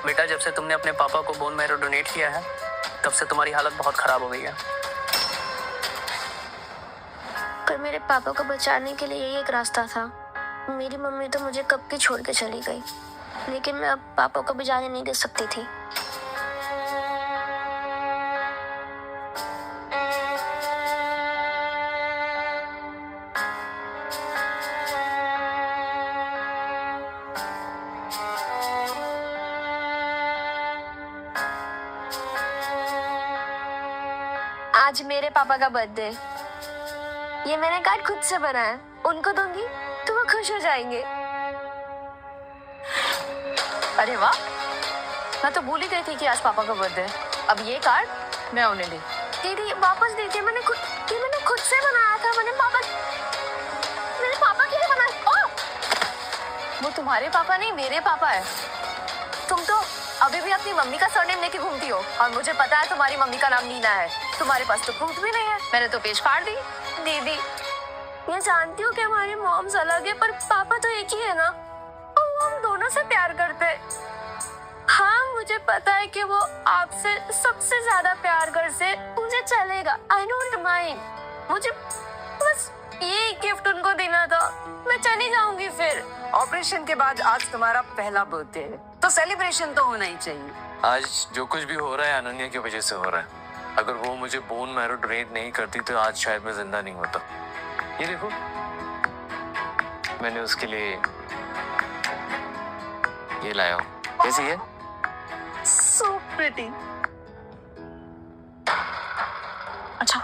बेटा, जब से तुमने अपने पापा को बोन मैरो डोनेट किया है तब से तुम्हारी हालत बहुत खराब हो गई है। पर मेरे पापा को बचाने के लिए यही एक रास्ता था। मेरी मम्मी तो मुझे कब की छोड़ के चली गई, लेकिन मैं अब पापा को भी जाने नहीं दे सकती थी। आज मेरे पापा का बर्थडे, ये मैंने कार्ड खुद से बनाया, उनको दूंगी तो वो खुश हो जाएंगे। अरे वाह, मैं तो भूल ही गई थी कि आज पापा का बर्थडे है। अब ये कार्ड मैं उन्हें दी। दीदी वापस दीजिए, मैंने खुद से बनाया था। मेरे पापा के लिए बनाया। ओह, वो तुम्हारे पापा नहीं, मेरे पापा है। तुम तो अभी भी अपनी मम्मी का सरनेम लेके घूमती हो, और मुझे पता है तुम्हारी मम्मी का नाम नीना है। तुम्हारे पास तो प्रूफ भी नहीं है, मैंने तो पेश फाड़ दी। दीदी मैं जानती हूँ कि हमारी मॉम्स अलग है, पर पापा तो एक ही है ना, और वो हम दोनों से प्यार करते हैं। हाँ, मुझे पता है कि वो आपसे सबसे ज्यादा प्यार करते, मुझे चलेगा, आई डोंट माइंड। मुझे बस ये गिफ्ट उनको देना था, मैं चली जाऊंगी फिर। ऑपरेशन के बाद आज तुम्हारा पहला बर्थडे है, तो सेलिब्रेशन तो होना ही चाहिए। आज जो कुछ भी हो रहा है अनन्या की वजह से हो रहा है। अगर वो मुझे बोन मैरो डोनेट नहीं करती तो आज शायद मैं जिंदा नहीं होता। ये देखो, मैंने उसके लिए ये लाया हूँ। कैसी है? So pretty. अच्छा,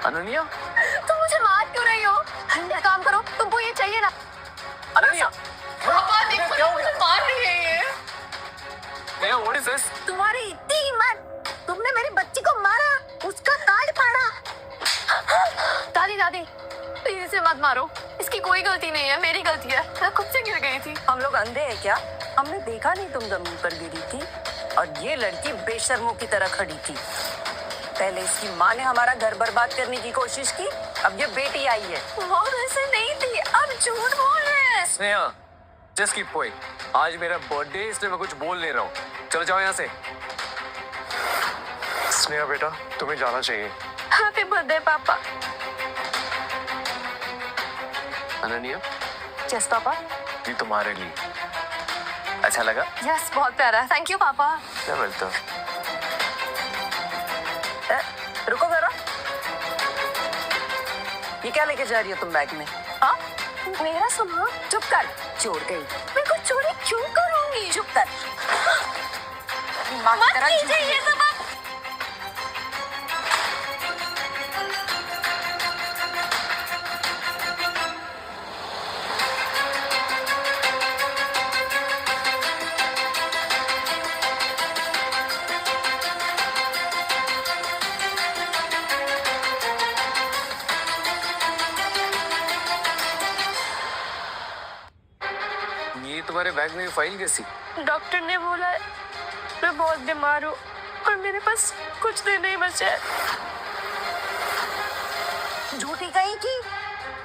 अनन्या, तुम मुझे मार क्यों रही हो? एक काम करो, तुमको ये चाहिए ना। अनन्या, पापा देखो ना, मुझे मार रही है ये। What is this? तुम्हारी इतनी हिम्मत, तुमने मेरी बच्ची को मारा, उसका कार्ड फाड़ा। दादी दादी, प्लीज इसे मत मारो, इसकी कोई गलती नहीं है, मेरी गलती है, मैं खुद से गिर गई थी। हम लोग अंधे हैं क्या? हमने देखा नहीं तुम जमीन पर गिरी थी, और ये लड़की बेशर्मों की तरह खड़ी थी। पहले इसकी माँ ने हमारा घर बर्बाद करने की कोशिश की, अब ये बेटी आई है। वो वैसे नहीं थी, अब झूठ बोल रहे हैं। Sneha, just keep quiet. आज मेरा बर्थडे है, इसलिए मैं कुछ बोल नहीं रहा हूँ। चलो जाओ यहाँ से। स्नेहा बेटा, तुम्हें जाना चाहिए। हैप्पी बर्थडे पापा। Ananya, yes papa. ये तुम्हारे लिए। अच्छा लगा? यस, बहुत प्यारा, थैंक यू पापा। क्या मिलता है? रुको जरा, ये क्या लेके जा रही हो तुम बैग में? हाँ, मेरा सामान। चुप कर, चोर गई। मैं कुछ चोरी क्यों करूंगी? चुप कर। माँ की मत तरह कीजिए झूठी ये है। सब। ये तुम्हारे बैग में फाइल कैसी? डॉक्टर ने बोला मैं बहुत बीमार हूँ और मेरे पास कुछ दिन नहीं बचे है। झूठी कहीं की?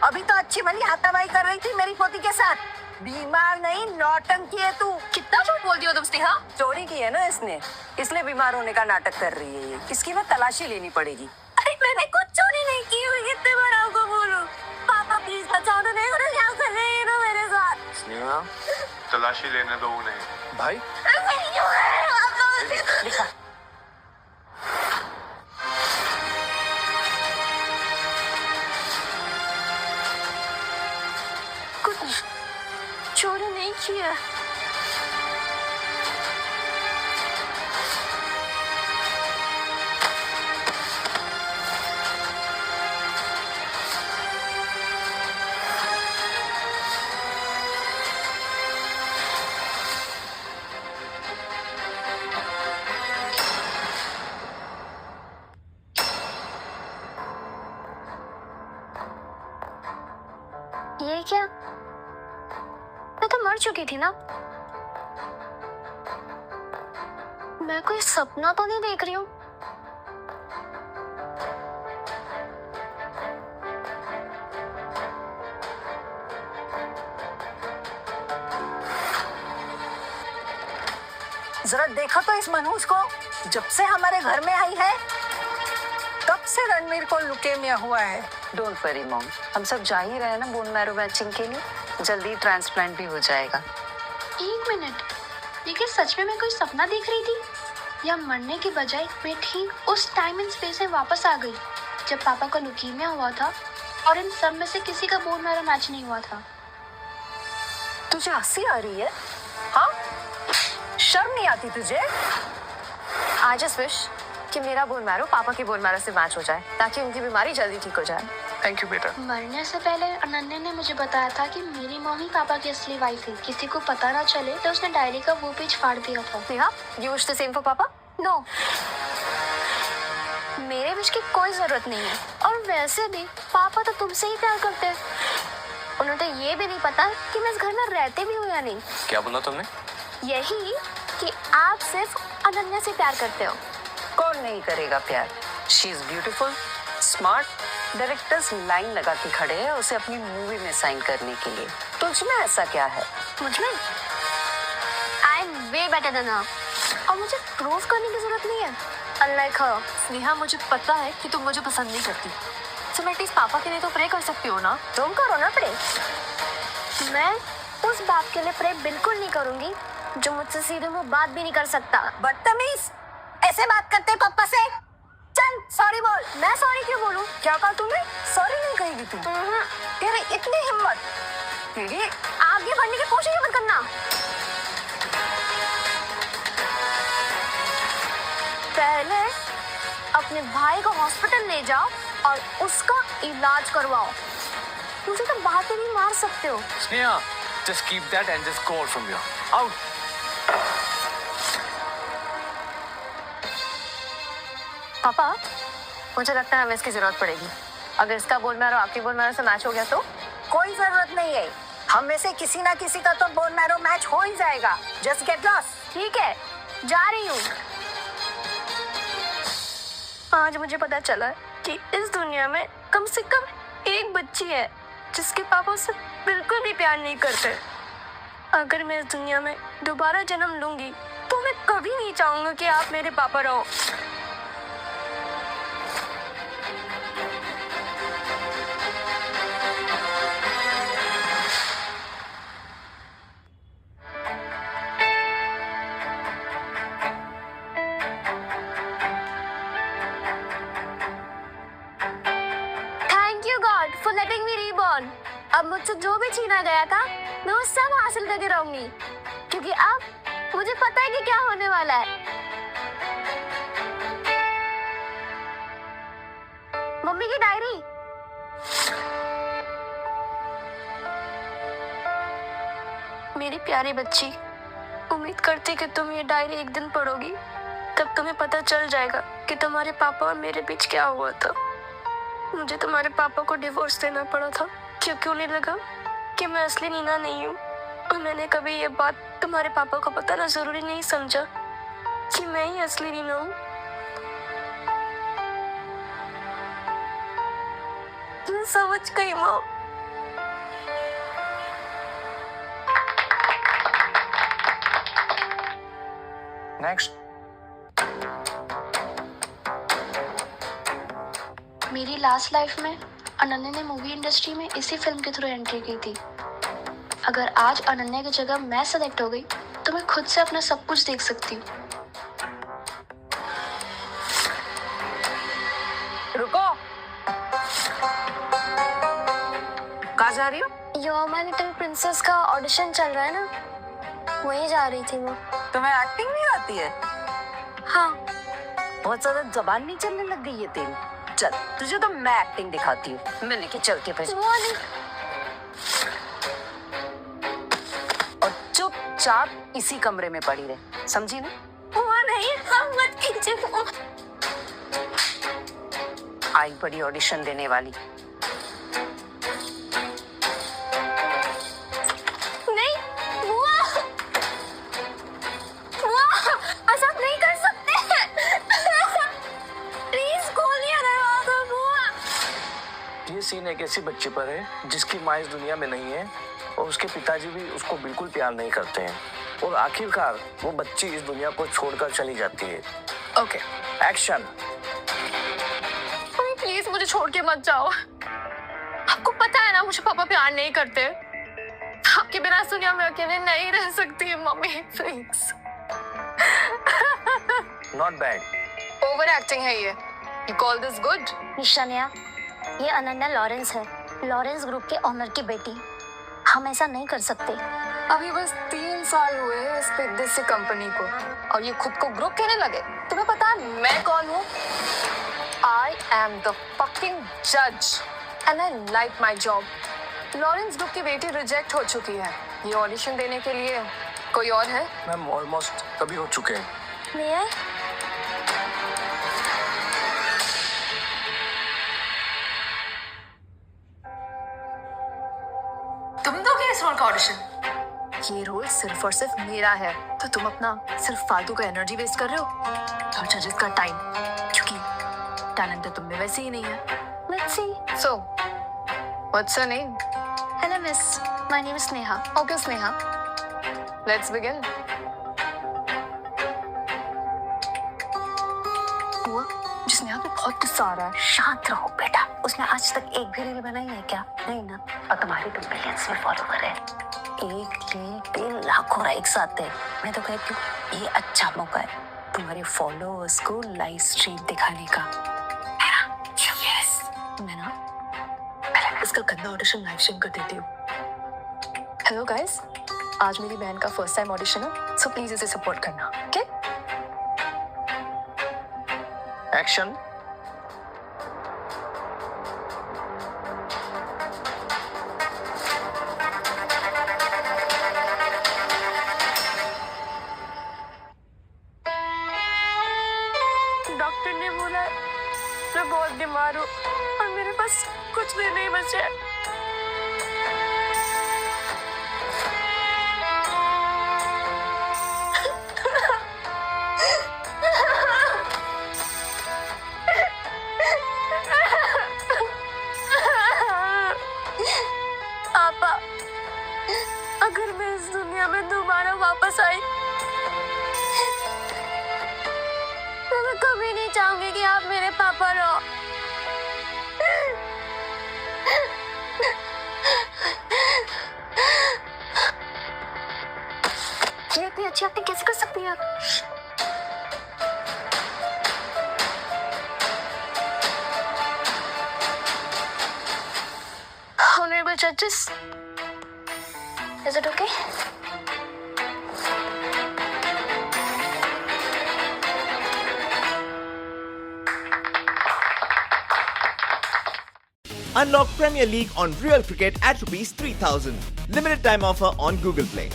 अभी तो अच्छी भली हाथापाई कर रही थी मेरी पोती के साथ। बीमार नहीं, नौटंकी है तू। कितना झूठ बोलती हो तुम स्नेहा? चोरी की है ना इसने, इसलिए बीमार होने का नाटक कर रही है ये। इसकी मैं तलाशी लेनी पड़ेगी। अरे मैंने कुछ चोरी नहीं की हुई, इतने बड़ा को बोलूं। पापा प्लीज बचाओ ना, नहीं तो क्या कर रहे हैं मेरे साथ। स्नेहा, तलाशी लेने दो उन्हें। भाई, लिखा। कुछ चोरी नहीं किया। ये क्या? मैं तो मर चुकी थी ना। मैं कोई सपना तो नहीं देख रही हूँ। जरा देखो तो इस मनहूस को, जब से हमारे घर में आई है तब से रणवीर को लुकेमिया हुआ है। डोंट वरी मॉम, हम सब जा ही रहे हैं ना बोन मैरो मैचिंग के लिए, जल्दी ट्रांसप्लांट भी हो जाएगा। एक मिनट, ये क्या सच में मैं कोई सपना देख रही थी, या मरने के बजाय मैं ठीक उस टाइम एंड स्पेस में वापस आ गई जब पापा का लुकीमिया हुआ था और इन सब में से किसी का बोन मैरो मैच नहीं हुआ था। तुझे हंसी आ रही है? हाँ, शर्म नहीं आती तुझे? आई जस्ट विश कि मेरा बोन मैरो पापा के बोन मैरो से मैच हो जाए ताकि उनकी बीमारी जल्दी ठीक हो जाए। थैंक यू बेटा। मरने से पहले अनन्या ने मुझे बताया था कि मेरी मम्मी पापा की असली वाइफ है, किसी को पता ना चले, तो उसने डायरी का वो पेज फाड़ दिया था। Neha, you wish the same for पापा? नो, मेरे विश की कोई जरूरत नहीं है। और वैसे भी पापा तो तुमसे ही प्यार करते हैं। उन्हें तो ये भी नहीं पता कि मैं इस घर में रहते भी हूँ या नहीं। क्या बोला तुमने? यही कि आप सिर्फ अनन्या से प्यार करते हो। कौन नहीं करेगा प्यार? She is beautiful, smart, directors line लगा के खड़े हैं उसे अपनी मूवी में साइन करने के लिए। तुझ में ऐसा क्या है? मुझ में I am way better than her, और मुझे प्रूव करने की जरूरत नहीं है। अनलाइक हर, स्नेहा, मुझे पता है कि तुम मुझे पसंद नहीं करती, तो मैं एटलीस्ट पापा के लिए तो प्रे कर सकती हो ना। तुम करो ना प्रे। मैं उस बाप के लिए प्रे बिल्कुल नहीं करूंगी जो मुझसे सीधे मुंह बात भी नहीं कर सकता। बदतमीज, ऐसे बात करते पापा से? चल सॉरी बोल। मैं सॉरी क्यों बोलूं? क्या कहा तूने? सॉरी नहीं कहेगी तू? तेरी इतनी हिम्मत? तेरी आगे बढ़ने की कोशिश मत करना। पहले अपने भाई को हॉस्पिटल ले जाओ और उसका इलाज करवाओ। मुझे तो बात ही नहीं मार सकते हो। Sneha, just keep that and just go out from here. Out. पापा, मुझे लगता है हमें इसकी जरूरत पड़ेगी। अगर इसका बोन मैरो आपके बोन मैरो से मैच हो गया तो? कोई जरूरत नहीं है, हम में से किसी ना किसी का तो बोन मैरो मैच हो ही जाएगा। Just get lost. ठीक है, जा रही हूँ। आज मुझे पता चला कि इस दुनिया में कम से कम एक बच्ची है जिसके पापा उससे बिल्कुल भी प्यार नहीं करते। अगर मैं इस दुनिया में दोबारा जन्म लूंगी तो मैं कभी नहीं चाहूंगी कि आप मेरे पापा रहो। Thank you God for letting me reborn. अब मुझसे जो भी छीना गया था मैं वो सब हासिल करके रहूंगी, क्योंकि अब मुझे पता है कि क्या होने वाला है। मम्मी की डायरी। मेरी प्यारी बच्ची, उम्मीद करती कि तुम ये डायरी एक दिन पढ़ोगी, तब तुम्हें पता चल जाएगा कि तुम्हारे पापा और मेरे बीच क्या हुआ था। मुझे तुम्हारे पापा को डिवोर्स देना पड़ा था क्योंकि उन्हें लगा कि मैं असली नीना नहीं हूँ, और मैंने कभी ये बात तुम्हारे पापा को बताना जरूरी नहीं समझा कि मैं ही असली नीना हूँ। मैं समझ गई माँ। Next. मेरी लास्ट लाइफ में अनन्या ने मूवी इंडस्ट्री में इसी फिल्म के थ्रू एंट्री की थी। अगर आज अनन्या की जगह मैं सेलेक्ट हो गई तो मैं खुद से अपना सब कुछ देख सकती हूँ। रुको, कहाँ जा रही हो? You are my little princess का ऑडिशन चल रहा है ना, वहीं जा रही थी मैं। तुम्हें एक्टिंग नहीं आती है? हाँ। बहुत ज्यादा जबान नहीं चलने लग गई है तेरी। चल तुझे तो मैं एक्टिंग दिखाती हूँ, मैं लेके चलती हूँ। वो नहीं। और चुपचाप इसी कमरे में पड़ी रहे, समझी ना? वो नहीं, हम मत कीजिए। आई बड़ी ऑडिशन देने वाली। नहीं, बुआ, ऐसा आप नहीं कर सकते। प्लीज गोलियां लगा दो बुआ। ये सीन एक ऐसी बच्ची पर है जिसकी माँ इस दुनिया में नहीं है और उसके पिताजी भी उसको बिल्कुल प्यार नहीं करते हैं। और आखिरकार वो बच्ची इस दुनिया को छोड़कर चली जाती है। Okay action. मम्मी प्लीज मुझे छोड़ के मत जाओ। आपको पता है ना मुझे पापा प्यार नहीं करते। आपके बिना इस दुनिया में अकेले नहीं रह सकती mummy please. Not bad. Over acting है ये। You call this good? निशानिया, ये अनन्या लॉरेंस है, लॉरेंस ग्रुप के ऑनर की बेटी। हम ऐसा नहीं कर सकते। अभी बस 3 साल हुए हैं इस देसी कंपनी को और ये खुद को ग्रुप कहने लगे। तुम्हें पता है मैं कौन हूँ? I am the fucking judge and I like my job. Lawrence group की बेटी रिजेक्ट हो चुकी है। ये ऑडिशन देने के लिए कोई और है? मैम ऑलमोस्ट तभी हो चुके हैं। May I? तुम दोगे इस रोल का ऑडिशन? ये रोल सिर्फ और सिर्फ मेरा है, तो तुम अपना सिर्फ फालतू का एनर्जी वेस्ट कर रहे हो और जजेस का टाइम, क्योंकि टैलेंट तो तुम में वैसे ही नहीं है। Let's see. So, what's your name? Hello, miss. My name is Sneha. Okay, Sneha. Let's begin. हुआ? मुझे स्नेहा पे बहुत गुस्सा आ रहा है। शांत रहो बेटा। उसने आज तक एक भी रील बनाई है क्या? नहीं ना। और तुम्हारे तो मिलियंस में फॉलोवर है। एक रील पे लाखों लाइक्स आते हैं। मैं तो कहती हूँ ये अच्छा मौका है तुम्हारे फॉलोअर्स को लाइव स्ट्रीम दिखाने का। मैं ना पहले इसका गंदा ऑडिशन लाइव स्ट्रीम कर देती हूँ। हेलो गाइस, आज मेरी बहन का फर्स्ट टाइम ऑडिशन है, सो प्लीज इसे सपोर्ट करना, ओके? एक्शन। डॉक्टर ने बोला मैं बहुत बीमार हूँ और मेरे पास कुछ भी नहीं बचे। पापा, अगर मैं इस दुनिया में दोबारा वापस आई तो मैं कभी नहीं चाहूंगी कि आप मेरे पापा रहो। ये इतनी अच्छी एक्टिंग कैसे कर सकती है आप? Honorable judges, Is it okay? Unlock Premier League on Real Cricket at ₹3,000. Limited time offer on Google Play.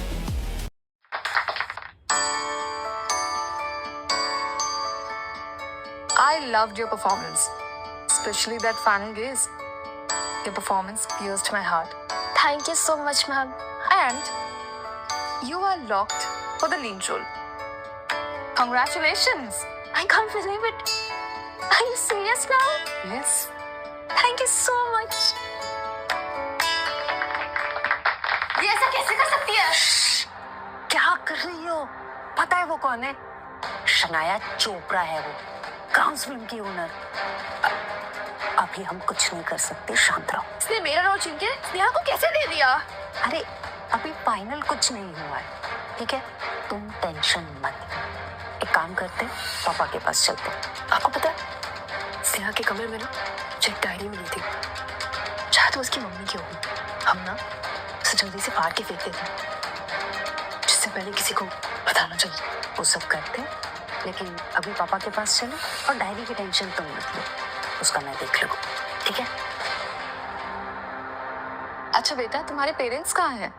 I loved your performance, especially that final gaze. Your performance pierced my heart. Thank you so much, ma'am. And you are locked for the lead role. Congratulations! I can't believe it. Are you serious now? Yes. Thank you so much. ये ऐसा कैसे कर सकती है? क्या कर रही हो? पता है वो कौन है? शनाया चोपड़ा है वो, ग्राउंड्स फिल्म की ओनर। अभी हम कुछ नहीं कर सकते, शांत रहो। इसने मेरा रोल छीन के स्नेहा को कैसे दे दिया? अरे अभी फाइनल कुछ नहीं हुआ है, ठीक है? तुम टेंशन मत। एक काम करते, पापा के पास चलते। आपको पता है स्नेहा के कमरे में ना मुझे एक डायरी मिली थी, शायद वो उसकी मम्मी की होगी। हम ना उसे जल्दी से फाड़ के फेंक देते जिससे पहले किसी को पता ना चले। वो सब करते, लेकिन अभी पापा के पास चलो और डायरी की टेंशन तुम मत लो, उसका मैं देख लूँ, ठीक है? अच्छा बेटा, तुम्हारे पेरेंट्स कहाँ हैं?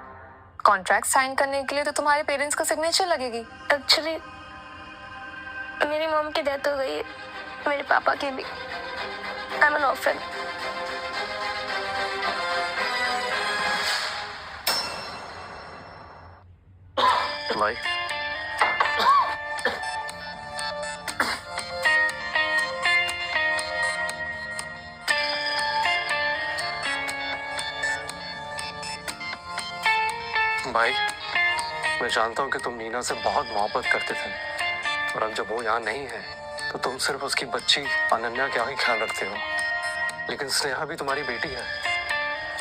कॉन्ट्रैक्ट साइन करने के लिए तो तुम्हारे पेरेंट्स का सिग्नेचर लगेगी। एक्चुअली मेरी मॉम की डेथ हो गई है, मेरे पापा की भी। I am N orphan. भाई भाई मैं जानता हूँ कि तुम नीना से बहुत मोहब्बत करते थे और अब जब वो यहाँ नहीं है तो तुम सिर्फ उसकी बच्ची अनन्या का ही ख्याल रखते हो, लेकिन स्नेहा भी तुम्हारी बेटी है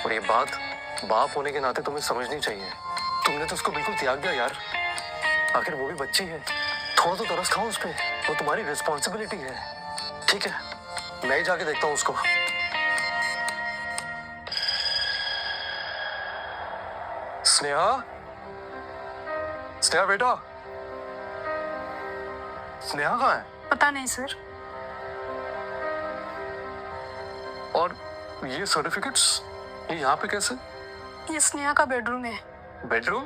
और ये बात बाप होने के नाते तुम्हें समझनी चाहिए। तुमने तो उसको बिल्कुल त्याग दिया यार। आखिर वो भी बच्ची है, थोड़ा तो तरस खाओ उस पे, वो तुम्हारी रिस्पॉन्सिबिलिटी है। ठीक है, मैं ही जाके देखता हूँ उसको। स्नेहा, स्नेहा बेटा, स्नेहा कहाँ है? पता नहीं सर। और ये सर्टिफिकेट्स ये यहाँ पे कैसे? ये स्नेहा का बेडरूम है। बेडरूम?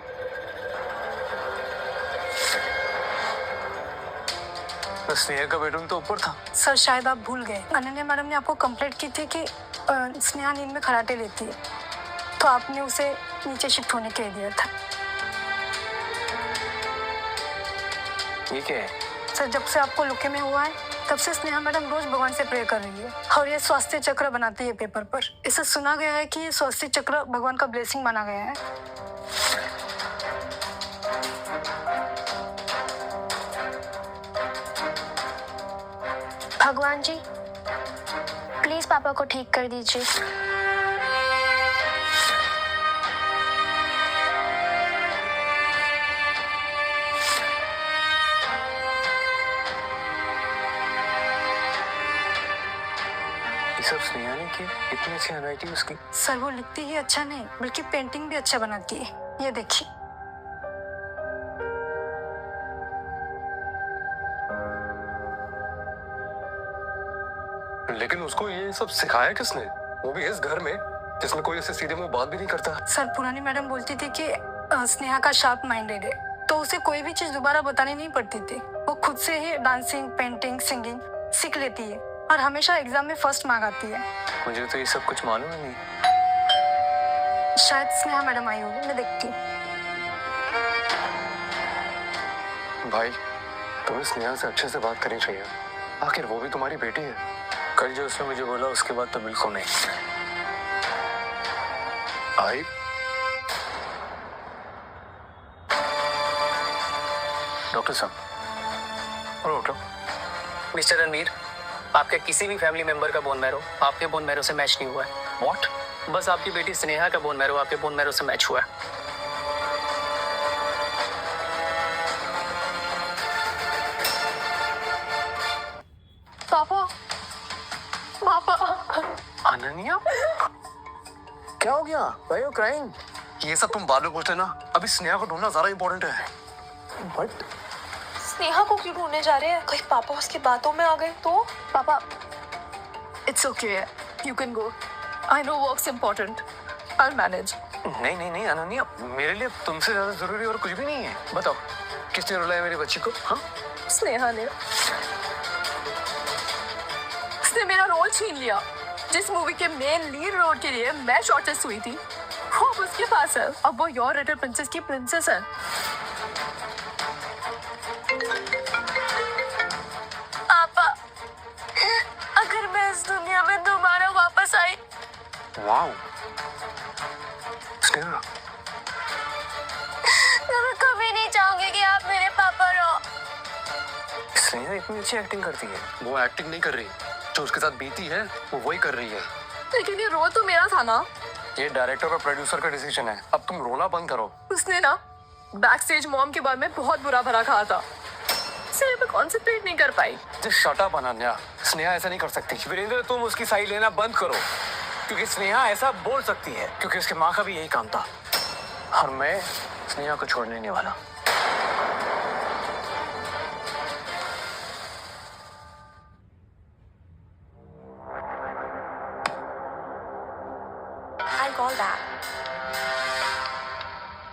स्नेहा का बेडरूम तो ऊपर था। सर शायद आप भूल गए, अनन्या मैडम ने आपको कंप्लेंट की थी कि स्नेहा नींद में खराटे लेती है, तो आपने उसे नीचे शिफ्ट होने के लिए दिया था। ये क्या है? सर जब से आपको लुके में हुआ है तब से स्नेहा मैडम रोज भगवान से प्रे कर रही है और ये स्वास्थ्य चक्र बनाती है पेपर पर। इसे सुना गया है कि ये स्वास्थ्य चक्र भगवान का ब्लेसिंग माना गया है। भगवान जी प्लीज पापा को ठीक कर दीजिए। सब स्नेहा ने की? इतनी अच्छी हैंडराइटिंग उसकी। सर वो लिखती ही अच्छा नहीं बल्कि पेंटिंग भी अच्छा बनाती है, ये देखिए। लेकिन उसको ये सब सिखाया किसने? वो भी इस घर में जिसमें कोई ऐसे सीधे मुंह बात भी नहीं करता। सर पुरानी मैडम बोलती थी कि स्नेहा का शार्प माइंडेड है, तो उसे कोई भी चीज दोबारा बतानी नहीं पड़ती थी। वो खुद से ही डांसिंग, पेंटिंग, सिंगिंग सीख लेती है और हमेशा एग्जाम में फर्स्ट मार्क आती है। मुझे तो ये सब कुछ मालूम ही नहीं। शायद स्नेहा मैडम आई होगी, मैं देखती हूँ। भाई तुम्हें स्नेहा से अच्छे से बात करनी चाहिए, आखिर वो भी तुम्हारी बेटी है। कल जो उसने मुझे बोला उसके बाद तो बिल्कुल नहीं। आई डॉक्टर साहब, और उठो। मिस्टर रणवीर, आपके किसी भी फैमिली मेंबर का बोन मैरो आपके बोन मैरो से मैच नहीं हुआ है। व्हाट? बस आपकी बेटी स्नेहा का बोन मैरो आपके बोन मैरो से मैच हुआ है। पापा, पापा। अनन्या, क्या हो गया? Why are you crying? ये सब तुम बाद में पूछते ना, अभी स्नेहा को ढूंढना ज्यादा इंपॉर्टेंट है। बट स्नेहा को क्यों ढूंढने जा रहे हैं? कहीं पापा उसकी बातों में आ गए तो? Papa, it's okay, you can go. I know work's important. I'll manage. नहीं नहीं नहीं अनन्या, मेरे लिए तुमसे ज्यादा जरूरी और कुछ भी नहीं है। बताओ किसने रुलाया मेरी बच्ची को? हाँ, स्नेहा ने। उसने मेरा रोल छीन लिया। जिस मूवी के मेन लीड रोल के लिए मैं शॉर्टलिस्ट हुई थी, वो अब उसके पास है। अब वो योर लिटिल प्रिंसेस की प्रिंसेस है। पापा, अगर मैं इस दुनिया में दोबारा वापस आई, वाओ स्नेहा, तो मैं कभी नहीं चाहूंगी कि आप मेरे पापा रहो। स्नेहा इतनी अच्छी एक्टिंग करती है। वो एक्टिंग नहीं कर रही, जो उसके साथ बीती है वो वही कर रही है। लेकिन ये रोल तो मेरा था ना। ये डायरेक्टर और प्रोड्यूसर का डिसीजन है, अब तुम रोना बंद करो। उसने ना बैक स्टेज मॉम के बारे में बहुत बुरा भला कहा था, इसलिए मैं कॉन्सेंट्रेट नहीं कर पाई। Just shut up Ananya, Sneha ऐसा नहीं कर सकती। वीरेंद्र तुम उसकी साइड लेना बंद करो, क्योंकि स्नेहा ऐसा बोल सकती है क्योंकि उसके माँ का भी यही काम था और मैं स्नेहा को छोड़ने नहीं वाला।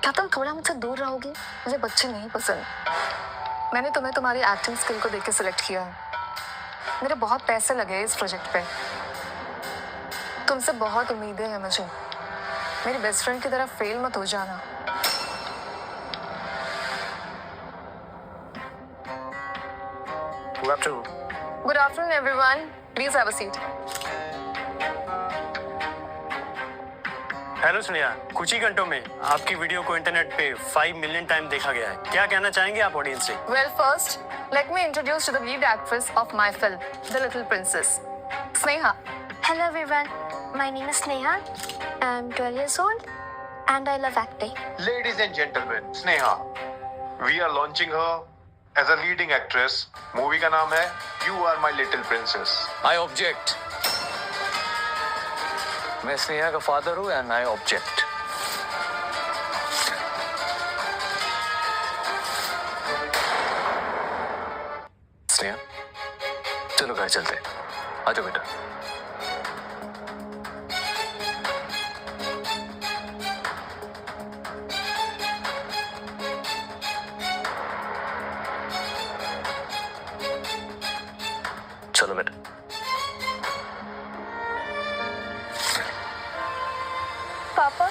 क्या तुम थोड़ा मुझसे दूर रहोगे? मुझे बच्चे नहीं पसंद। मैंने तुम्हें तुम्हारी एक्टिंग स्किल को देख के सिलेक्ट किया है। मेरे बहुत पैसे लगे इस प्रोजेक्ट पे। तुमसे बहुत उम्मीदें हैं मुझे। मेरी बेस्ट फ्रेंड की तरह फेल मत हो जाना। Good afternoon, everyone. Please have a seat. Hello Sneha, कुछ ही घंटों में आपकी वीडियो को इंटरनेट पे 5 मिलियन टाइम देखा गया है। क्या कहना चाहेंगे आप ऑडियंस से? Well, first, let me introduce to the lead actress of my film, The Little Princess, Sneha. Hello everyone, my name is Sneha. I'm 12 years old and I love acting. Ladies and gentlemen, Sneha, we are launching her as a leading actress. Movie का नाम है You Are My Little Princess. I object. मैं स्नेहा का father हूँ and I object. Sneha, चलो घर चलते हैं। आ जाओ बेटा। चलो बेटा। पापा,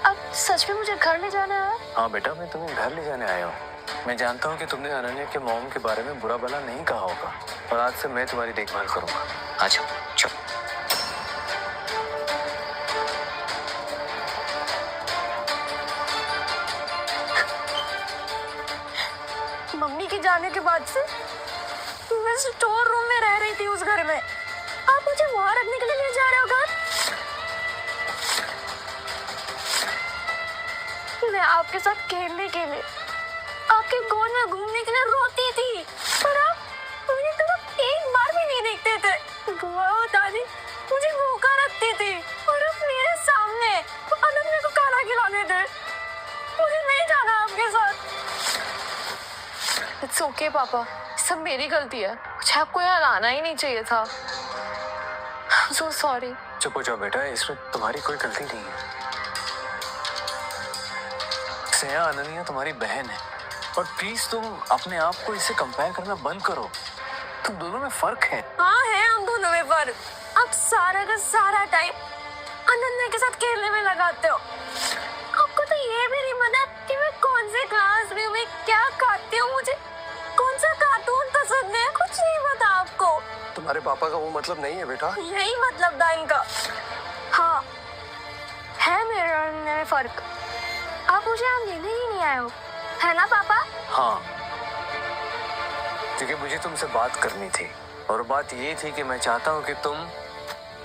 अब सच में मुझे घर ले जाना है? हाँ बेटा, मैं तुम्हें घर ले जाने आया हूँ। मैं जानता हूँ कि तुमने अनन्या के मॉम के बारे में बुरा भला नहीं कहा होगा, और आज से मैं तुम्हारी देखभाल करूंगा। आ जाओ, चलो। मम्मी के जाने के बाद से मैं स्टोर रूम में रह रही थी उस घर में। आप मुझे वहां रखने के लिए ले जा रहे हो घर? मैं आपके साथ खेलने के लिए, आपके गोद में घूमने के लिए रोती थी, पर आप मेरी तरफ एक बार भी नहीं देखते थे। बुआ और दादी मुझे भूखा रखती थी और अब मेरे सामने अनन्या को खाना खिलाने थे। मुझे नहीं जाना आपके साथ। It's okay, पापा, सब मेरी गलती है। मुझे आपको यहाँ लाना ही नहीं चाहिए था। I'm so sorry. चुप हो जाओ बेटा, इसमें तुम्हारी कोई गलती नहीं है। स्नेहा, अनन्या तुम्हारी बहन है, और प्लीज तुम अपने आप को इससे कंपेयर करना बंद करो। तुम दोनों में फर्क है। हाँ है, हम दोनों में फर्क। आप सारा का सारा टाइम अनन्या के साथ खेलने में लगाते हो। आपको तो ये भी नहीं पता कि मैं कौन से क्लास में क्या खाती हूँ, मुझे कौन सा कार्टून पसंद है, कुछ नहीं पता आपको। तुम्हारे पापा का वो मतलब नहीं है बेटा। यही मतलब था इनका। हाँ, है मेरे और अनन्या में फर्क। आप मुझे यहाँ लेने ही नहीं आए हो, है ना पापा? हाँ, क्योंकि मुझे तुमसे बात करनी थी, और बात ये थी कि मैं चाहता हूँ कि तुम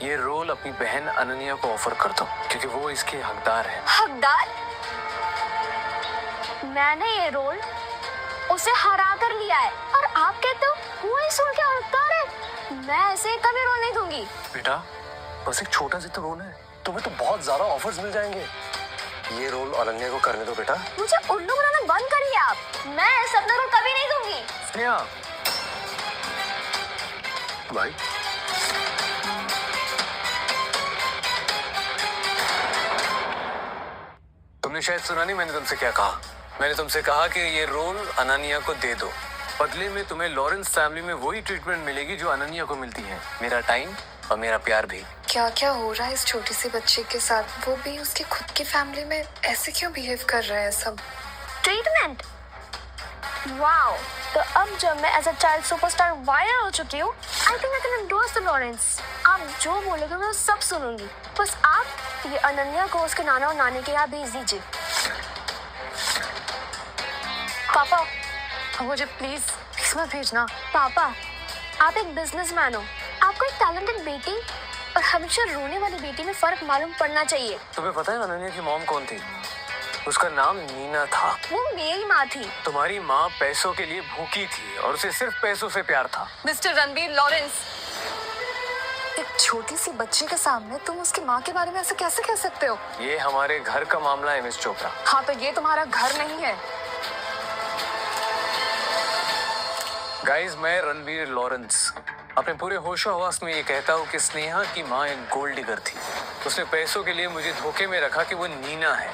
ये रोल अपनी बहन अनन्या को ऑफर कर दो, क्योंकि वो इसके हकदार है। हकदार? मैंने ये रोल उसे हरा कर लिया है, और आप कहते हो वो इस रोल के हकदार है? मैं ऐसे कभी रोल नहीं दूंगी। बेटा, बस एक छोटा सा तो रोल है, तुम्हें तो बहुत ज्यादा ऑफर्स मिल जाएंगे। ये रोल अनन्या को करने दो बेटा। मुझे उल्लू बनाना बंद करिए आप। मैं ऐसा अपना रोल कभी नहीं दूंगी। स्नेहा, भाई, तुमने शायद सुना नहीं मैंने तुमसे क्या कहा। मैंने तुमसे कहा कि ये रोल अनन्या को दे दो, बदले में तुम्हें लॉरेंस फैमिली में वही ट्रीटमेंट मिलेगी जो अनन्या को मिलती है। मेरा टाइम और मेरा प्यार भी। क्या क्या हो रहा है इस छोटी सी बच्ची के साथ? वो भी उसकी खुद की फैमिली में ऐसे क्यों बिहेव कर रहे हैं सब? ट्रीटमेंट? वाओ, तो अब जब मैं as a child superstar viral हो चुकी हूँ, I think I can endorse the Lawrence. आप जो बोलोगे मैं सब सुनूंगी। बस आप ये अनन्या को उसके नाना और नानी के यहाँ भेज दीजिए। पापा, मुझे प्लीज मत भेजना। पापा, आप एक बिजनेसमैन हो, आपको एक टैलेंटेड बेटी और हमेशा रोने वाली बेटी में फर्क मालूम पड़ना चाहिए। तुम्हें पता है अनन्या की मॉम कौन थी? उसका नाम नीना था। वो मेरी माँ थी। तुम्हारी माँ पैसों के लिए भूखी थी, और उसे सिर्फ पैसों से प्यार था। मिस्टर रणबीर लॉरेंस, एक छोटी सी बच्ची के सामने तुम उसकी माँ के बारे में ऐसे कैसे कह सकते हो? ये हमारे घर का मामला है मिस चोपड़ा। हाँ, तो ये तुम्हारा घर नहीं है। गाइस, मैं रणबीर लॉरेंस अपने पूरे होशो हवास में ये कहता हूँ कि स्नेहा की माँ एक गोल्ड डिगर थी। उसने पैसों के लिए मुझे धोखे में रखा कि वो नीना है,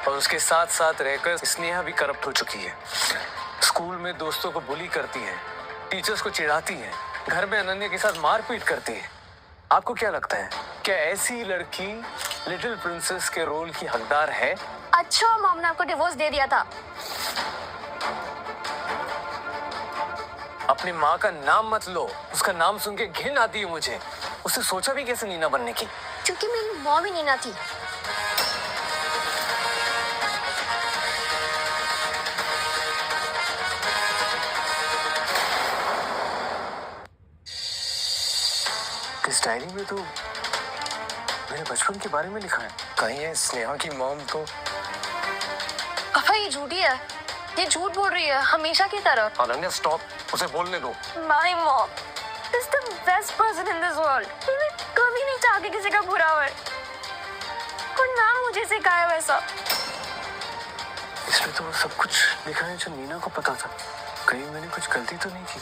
और उसके साथ साथ रहकर स्नेहा भी करप्ट हो चुकी है। स्कूल में दोस्तों को बुली करती है, टीचर्स को चिढ़ाती है, घर में अनन्या के साथ मारपीट करती है। आपको क्या लगता है, क्या ऐसी लड़की लिटिल प्रिंसेस के रोल की हकदार है? अच्छा, मॉम ने आपको डिवोर्स दे दिया था। अपनी माँ का नाम मत लो, उसका नाम सुन के घिन आती है मुझे। उससे सोचा भी कैसे नीना बनने की। क्योंकि मेरी मॉम ही नीना थी। इस डायरी में तो मेरे बचपन के बारे में लिखा है। कहीं ये स्नेहा की मॉम तो पापा ये झूठी है, ये झूठ बोल रही है हमेशा की तरह। अनन्या स्टॉप, उसे बोलने दो। My mom is the best person in this world. मैं कभी नहीं चाहती किसी का बुरा हो, और ना मुझे सिखाया वैसा। इसमें तो सब कुछ लिखा है जो नीना को पता था। कहीं मैंने कुछ गलती तो नहीं की?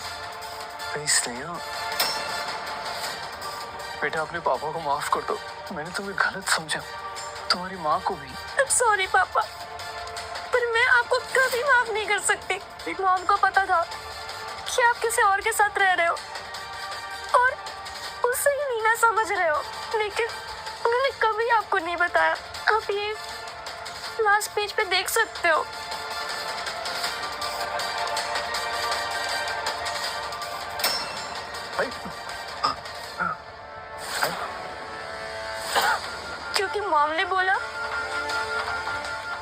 कहीं स्नेहा? बेटा अपने पापा को माफ कर दो, मैंने तुम्हें गलत समझा, तुम्हारी माँ को भी। सॉरी पापा, पर मैं आपको कभी माफ नहीं कर सकती। मॉम को पता था कि आप किसी और के साथ रह रहे हो और उसे ही नीना समझ रहे हो, लेकिन मैंने कभी आपको नहीं बताया। आप ये लास्ट पेज पे देख सकते हो। क्योंकि मॉम ने बोला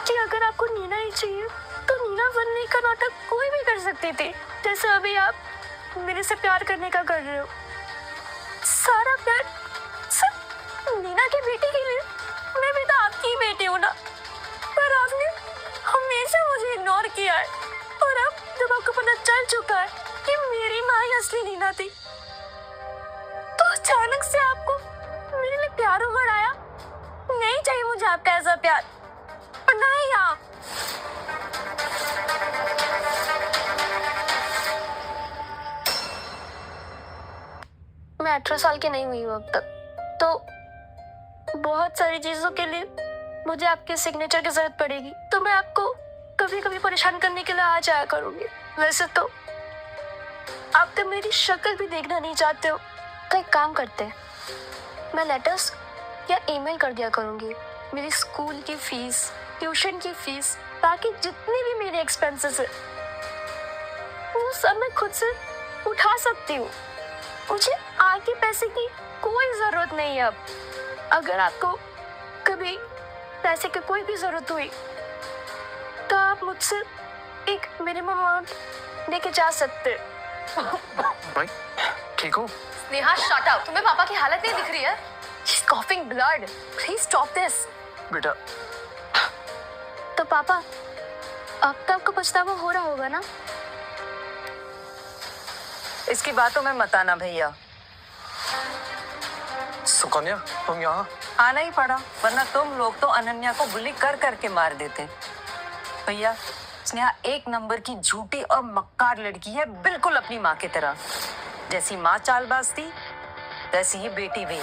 कि अगर आपको नीना ही चाहिए तो नीना बनने का नाटक कोई भी कर सकती थी, जैसे अभी आप मेरे से प्यार करने का कर रहे हो। सारा प्यार सिर्फ नीना की बेटी के लिए। मैं भी तो आपकी ही बेटी हूँ ना, पर आपने हमेशा मुझे इग्नोर किया है। और अब जब आपको पता चल चुका है कि मेरी माँ ही असली नीना थी, तो अचानक से आपको मेरे लिए प्यार उमड़ आया। नहीं चाहिए मुझे आपका ऐसा प्यार, और ना ही आप। मैं 18 साल की नहीं हुई हूँ अब तक, तो बहुत सारी चीजों के लिए मुझे आपके सिग्नेचर की जरूरत पड़ेगी। तो मैं आपको कभी कभी परेशान करने के लिए आ जाया करूंगी। वैसे तो आप तो मेरी शक्ल भी देखना नहीं चाहते हो, तो एक काम करते हैं, मैं लेटर्स या ईमेल कर दिया करूंगी मेरी स्कूल की फीस, ट्यूशन की फीस, ताकि जितने भी मेरे एक्सपेंसेस है वो सब मैं खुद से उठा सकती हूँ। मुझे आगे पैसे की कोई जरूरत नहीं है अब। अगर आपको कभी पैसे की कोई भी जरूरत हुई तो आप मुझसे एक मिनिमम अमाउंट लेके जा सकते हैं। भाई ठीक हो? नेहा शट अप, तुम्हें पापा की हालत नहीं दिख रही है? She's coughing blood. Please stop this. बेटा तो पापा अब तो आपको पछतावा हो रहा होगा ना? इसकी बातों में मत आना भैया। सुकन्या तुम यहाँ? आना ही पड़ा, वरना तुम लोग तो अनन्या को बुली कर करके मार देते। भैया स्नेहा एक नंबर की झूठी और मक्कार लड़की है, बिल्कुल अपनी माँ की तरह। जैसी माँ चालबाज थी वैसी ही बेटी भी।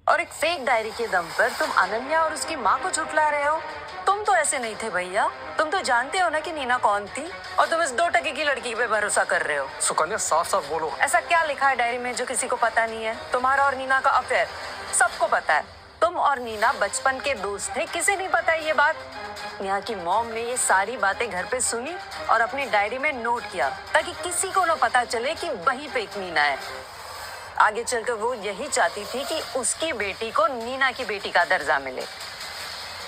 और एक फेक डायरी के दम पर तुम अनन्या और उसकी माँ को झुठला रहे हो। तुम तो ऐसे नहीं थे भैया, तुम तो जानते हो ना कि नीना कौन थी, और तुम इस 2% की लड़की पे भरोसा कर रहे हो। सुकन्या साफ साफ बोलो। ऐसा क्या लिखा है डायरी में जो किसी को पता नहीं है? तुम्हारा और नीना का अफेयर सबको पता है। तुम और नीना बचपन के दोस्त थे, किसी नहीं पता ये बात? यहाँ की मॉम ने ये सारी बातें घर पे सुनी और अपनी डायरी में नोट किया, ताकि किसी को ना पता चले कि वहीं पे एक नीना है। आगे चलकर वो यही चाहती थी कि उसकी बेटी को नीना की बेटी का दर्जा मिले।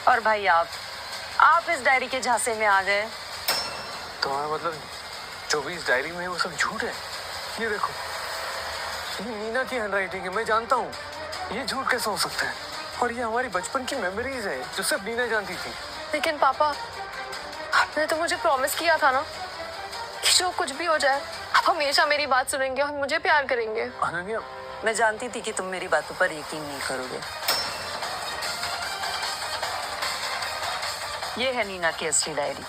और भाई आप इस डायरी के झांसे में आ गए। तुम्हारा मतलब जो भी इस डायरी में है वो सब झूठ है? ये देखो, ये नीना की हैंडराइटिंग है, मैं जानता हूँ। ये झूठ कैसे हो सकता है? और ये हमारी बचपन की मेमोरीज है जो सिर्फ नीना जानती थी। लेकिन पापा आपने तो मुझे प्रॉमिस किया था ना कि जो कुछ भी हो जाए आप हमेशा मेरी बात सुनेंगे और मुझे प्यार करेंगे। अनन्या मैं जानती थी कि तुम मेरी बातों पर यकीन नहीं करोगे। ये है नीना की असली डायरी।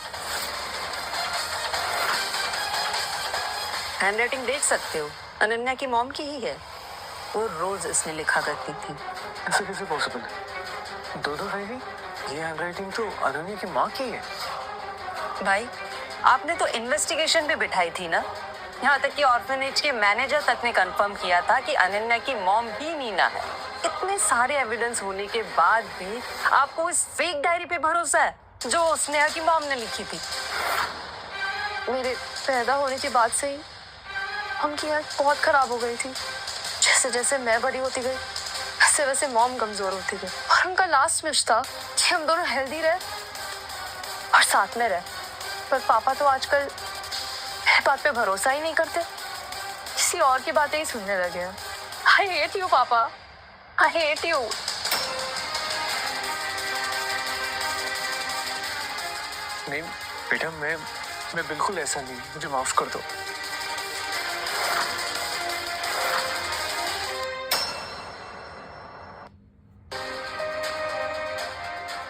हैंडराइटिंग देख सकते हो, अनन्या की मॉम की ही है। वो रोज इसमें लिखा करती थी। ऐसा कैसे पॉसिबल है? दो डायरी? ये हैंडराइटिंग तो अनन्या की माँ की है। भाई आपने तो इन्वेस्टिगेशन भी बिठाई थी ना, यहाँ तक कि ऑर्फनेज के मैनेजर तक ने कंफर्म किया था कि अनन्या की मॉम ही नीना है। इतने सारे एविडेंस होने के बाद भी आपको इस फेक डायरी पे भरोसा है जो स्नेहा की मॉम ने लिखी थी। मेरे पैदा होने के बाद से ही उनकी हेल्थ बहुत खराब हो गई थी। जैसे जैसे मैं बड़ी होती गई वैसे वैसे मॉम कमजोर होती गई और उनका लास्ट विश था कि हम दोनों हेल्दी रहे और साथ में रहे। पर पापा तो आजकल मेरी बात पे भरोसा ही नहीं करते, किसी और की बातें ही सुनने लगे हैं। आई हेट यू पापा, आई हेट यू। नहीं बेटा, मैं बिल्कुल ऐसा नहीं, मुझे माफ कर दो।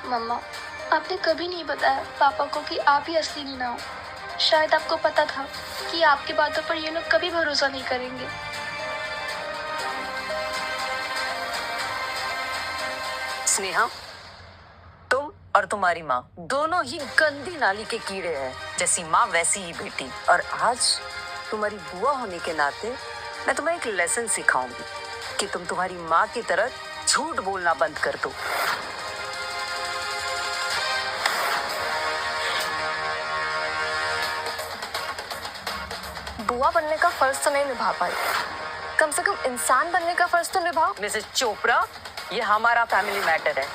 मम्मा, आपने कभी नहीं बताया पापा को कि आप ही असली मीना हो। शायद आपको पता था कि आपकी बातों पर ये लोग कभी भरोसा नहीं करेंगे। स्नेहा, तुम और तुम्हारी माँ दोनों ही गंदी नाली के कीड़े हैं। जैसी माँ वैसी ही बेटी। और आज तुम्हारी बुआ होने के नाते मैं तुम्हें एक लेसन सिखाऊंगी कि तुम तुम्हारी माँ की तरह झूठ बोलना बंद कर दो। बुआ बनने का फर्ज तो नहीं निभा पाई, कम से कम इंसान बनने का फर्ज तो निभाओ। मिसेस चोपड़ा, ये हमारा फैमिली मैटर है।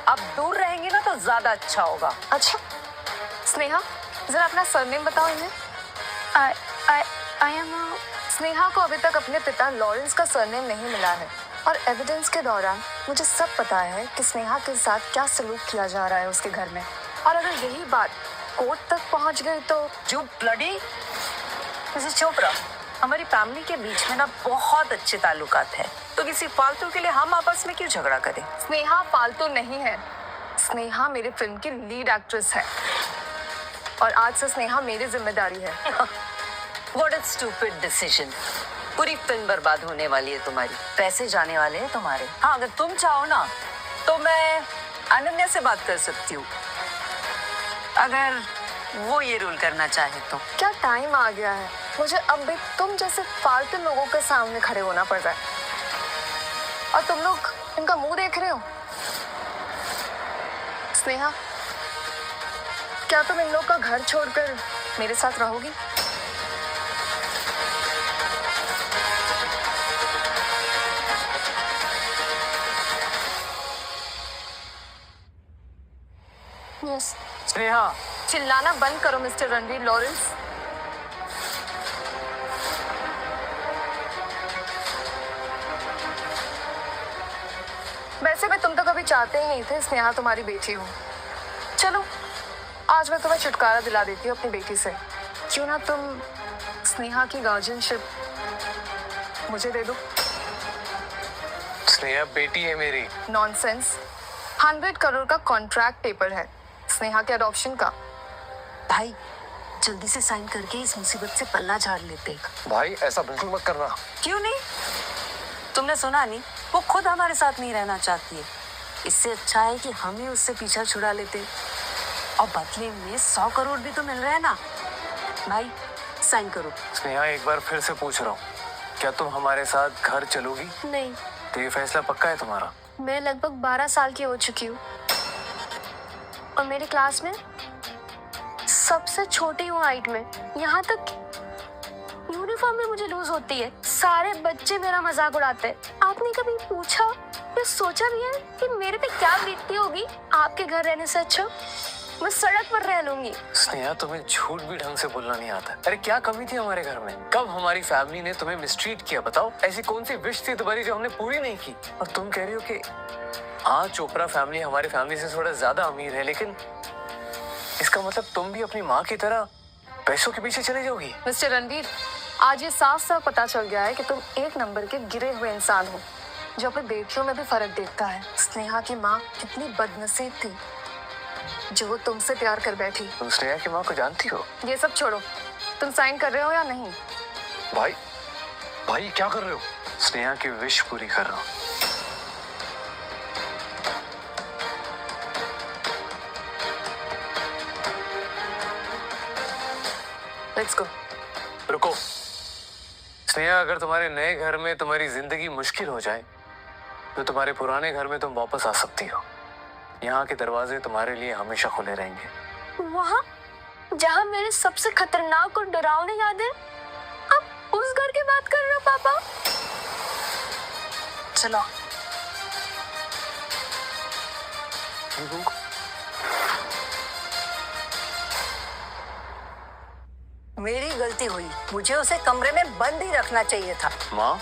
अब दूर रहेंगे ना तो ज्यादा अच्छा होगा। अच्छा स्नेहा, जरा अपना सरनेम बताओ इन्हें। आई एम स्नेहा को अभी तक अपने पिता लॉरेंस का सरनेम नहीं मिला है और एविडेंस के दौरान मुझे सब पता है कि स्नेहा के साथ क्या सलूक किया जा रहा है उसके घर में। और अगर यही बात कोर्ट तक पहुंच गई तो जो ब्लडी मिसेस चोपड़ा, हमारी फैमिली के बीच में ना बहुत अच्छे ताल्लुकात है, तो किसी फालतू के लिए हम आपस में क्यों झगड़ा करें? स्नेहा फालतू नहीं है, स्नेहा मेरी फिल्म की लीड एक्ट्रेस है और आज से स्नेहा मेरी जिम्मेदारी है। What a stupid decision. पूरी फिल्म बर्बाद होने वाली है तुम्हारी, पैसे जाने वाले हैं तुम्हारे। हाँ, अगर तुम चाहो ना तो मैं अनन्या से बात कर सकती हूँ, अगर वो ये रोल करना चाहे तो। क्या टाइम आ गया है, मुझे अब भी तुम जैसे फालतू लोगों के सामने खड़े होना पड़ रहा है और तुम लोग इनका मुंह देख रहे हो। स्नेहा, क्या तुम इन लोग का घर छोड़कर मेरे साथ रहोगी? यस। स्नेहा, चिल्लाना बंद करो मिस्टर रणवीर लॉरेंस। वैसे भी तुम तो कभी चाहते ही नहीं थे स्नेहा तुम्हारी बेटी हो। चलो आज मैं तुम्हें छुटकारा दिला देती हूँ अपनी बेटी से। क्यों ना तुम स्नेहा की गार्जियनशिप मुझे दे दो। स्नेहा बेटी है मेरी। नॉनसेंस, 100 करोड़ का कॉन्ट्रैक्ट पेपर है स्नेहा के अडॉप्शन का। भाई जल्दी से साइन करके इस मुसीबत से पल्ला झाड़ लेते। भाई ऐसा बिल्कुल मत करना। क्यों नहीं? तुमने सुना नहीं, वो खुद हमारे साथ नहीं रहना चाहती है। इससे अच्छा है कि हम ही उससे पीछा छुड़ा लेते और बदले में 100 करोड़ भी तो मिल रहे हैं ना। भाई साइन करो। स्नेहा, एक बार फिर से पूछ रहा हूँ, क्या तुम हमारे साथ घर चलोगी? नहीं, तो ये फैसला पक्का है तुम्हारा? मैं लगभग 12 साल की हो चुकी हूँ और मेरी क्लास में सबसे छोटी हूँ हाइट में। यहाँ तक यूनिफॉर्म भी मुझे लूज होती है। सारे बच्चे मेरा मजाक उड़ाते हैं। आपने कभी पूछा या सोचा भी है कि मेरे पे क्या बीतती होगी आपके घर रहने से अच्छा मैं सड़क पर रह लूंगी। स्नेहा, तुम्हें झूठ भी ढंग से बोलना नहीं आता। अरे क्या कमी थी हमारे घर में? कब हमारी फैमिली ने तुम्हें मिसट्रीट किया बताओ? ऐसी कौन सी विश थी तुम्हारी जो हमने पूरी नहीं की? और तुम कह रही हो कि हाँ, चोपड़ा फैमिली हमारी फैमिली से थोड़ा ज्यादा अमीर है, लेकिन इसका मतलब तुम भी अपनी माँ की तरह पैसों के पीछे चले जाओगी? मिस्टर रणवीर, आज ये साफ साफ पता चल गया है कि तुम एक नंबर के गिरे हुए इंसान हो जो अपनी बेटियों में भी फर्क देखता है। स्नेहा की माँ कितनी बदनसीब थी जो वो तुमसे प्यार कर बैठी। तुम स्नेहा की माँ को जानती हो? ये सब छोड़ो, तुम साइन कर रहे हो या नहीं? भाई भाई क्या कर रहे हो? स्नेहा की विश पूरी कर रहा हूँ। Let's go. रुको स्नेहा, अगर तुम्हारे नए घर में तुम्हारी जिंदगी मुश्किल हो जाए तो तुम्हारे पुराने घर में तुम वापस आ सकती हो। यहाँ के दरवाजे तुम्हारे लिए हमेशा खुले रहेंगे। जहाँ मेरे सबसे खतरनाक और डरावनी यादें, आप उस घर की बात कर रहे हो पापा? चलो मेरी गलती हुई, मुझे उसे कमरे में बंद ही रखना चाहिए था। माँ,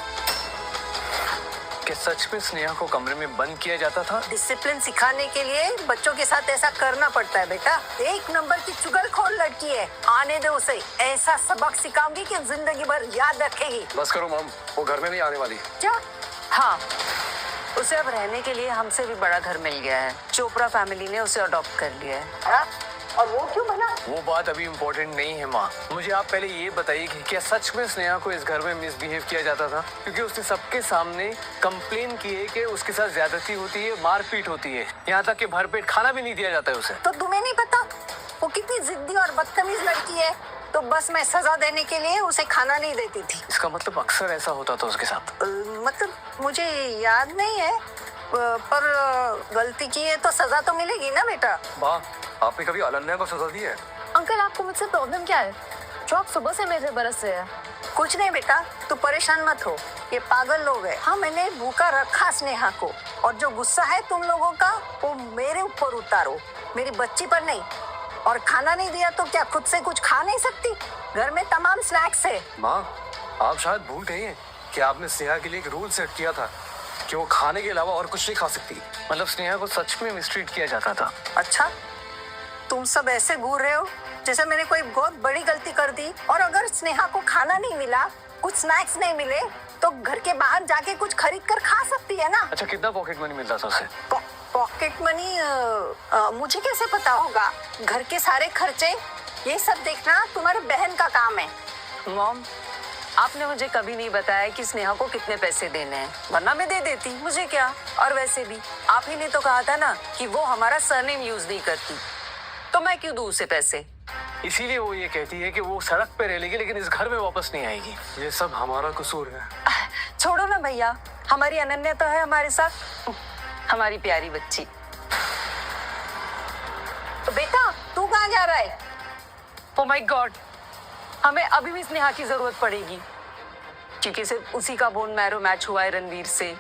क्या सच में स्नेहा को कमरे में बंद किया जाता था? डिसिप्लिन सिखाने के लिए बच्चों के साथ ऐसा करना पड़ता है बेटा। एक नंबर की चुगलखोर लड़की है, आने दे उसे, ऐसा सबक सिखाऊंगी कि जिंदगी भर याद रखेगी। बस करो मॉम, वो घर में नहीं आने वाली। क्या? हाँ, उसे अब रहने के लिए हमसे भी बड़ा घर मिल गया है। चोपड़ा फैमिली ने उसे अडॉप्ट कर लिया है। हाँ? और वो क्यों बना? वो बात अभी इम्पोर्टेंट नहीं है माँ। मुझे आप पहले ये बताइए कि क्या सच में स्नेहा को इस घर में मिसबिहेव किया जाता था? क्योंकि उसने सबके सामने कंप्लेन की है कि उसके साथ ज्यादती होती है, मारपीट होती है, यहाँ तक कि भरपेट खाना भी नहीं दिया जाता है उसे। तो तुम्हें नहीं पता वो कितनी जिद्दी और बदतमीज लड़की है? तो बस मैं सजा देने के लिए उसे खाना नहीं देती थी। इसका मतलब अक्सर ऐसा होता था उसके साथ? मतलब मुझे याद नहीं है, पर गलती की है तो सजा तो मिलेगी ना बेटा। माँ, आपने कभी अनन्या को सजा दी है? अंकल, आपको मुझसे प्रॉब्लम क्या है जो आप सुबह से मेरे बरस रहे हैं? कुछ नहीं बेटा, तू परेशान मत हो, ये पागल लोग हैं। हाँ, मैंने भूखा रखा स्नेहा को, और जो गुस्सा है तुम लोगों का वो मेरे ऊपर उतारो, मेरी बच्ची पर नहीं। और खाना नहीं दिया तो क्या खुद से कुछ खा नहीं सकती? घर में तमाम स्नैक्स है। माँ, आप शायद भूल गई हैं कि आपने स्नेहा के लिए एक रूल सेट किया था कि वो खाने के अलावा और कुछ नहीं खा सकती। मतलब स्नेहा को सच में मिसट्रीट किया जाता था? अच्छा, तुम सब ऐसे घूर रहे हो जैसे मैंने कोई बहुत बड़ी गलती कर दी। और अगर स्नेहा को खाना नहीं मिला, कुछ स्नैक्स नहीं मिले, तो घर के बाहर जाके कुछ खरीद कर खा सकती है ना। अच्छा, कितना पॉकेट मनी मिलता था उसे? पॉकेट मनी मुझे कैसे पता होगा? घर के सारे खर्चे ये सब देखना तुम्हारे बहन का काम है। मॉम, आपने मुझे कभी नहीं बताया कि स्नेहा को कितने पैसे देने हैं, वरना मैं दे देती, मुझे क्या। और वैसे भी आप ही ने तो कहा था ना कि वो हमारा सरनेम यूज नहीं करती, तो मैं क्यों दूं उसे पैसे? इसीलिए वो ये कहती है कि वो सड़क पे रह लेगी लेकिन इस घर में वापस नहीं आएगी। ये सब हमारा कसूर है। छोड़ो ना भैया, हमारी अनन्या तो है हमारे साथ, हमारी प्यारी बच्ची। तो बेटा, तू कहाँ जा रहा है? ओह माय गॉड, हमें अभी भी स्नेहा की जरूरत पड़ेगी, क्योंकि सिर्फ उसी का बोन मैरो मैच हुआ है रणवीर से।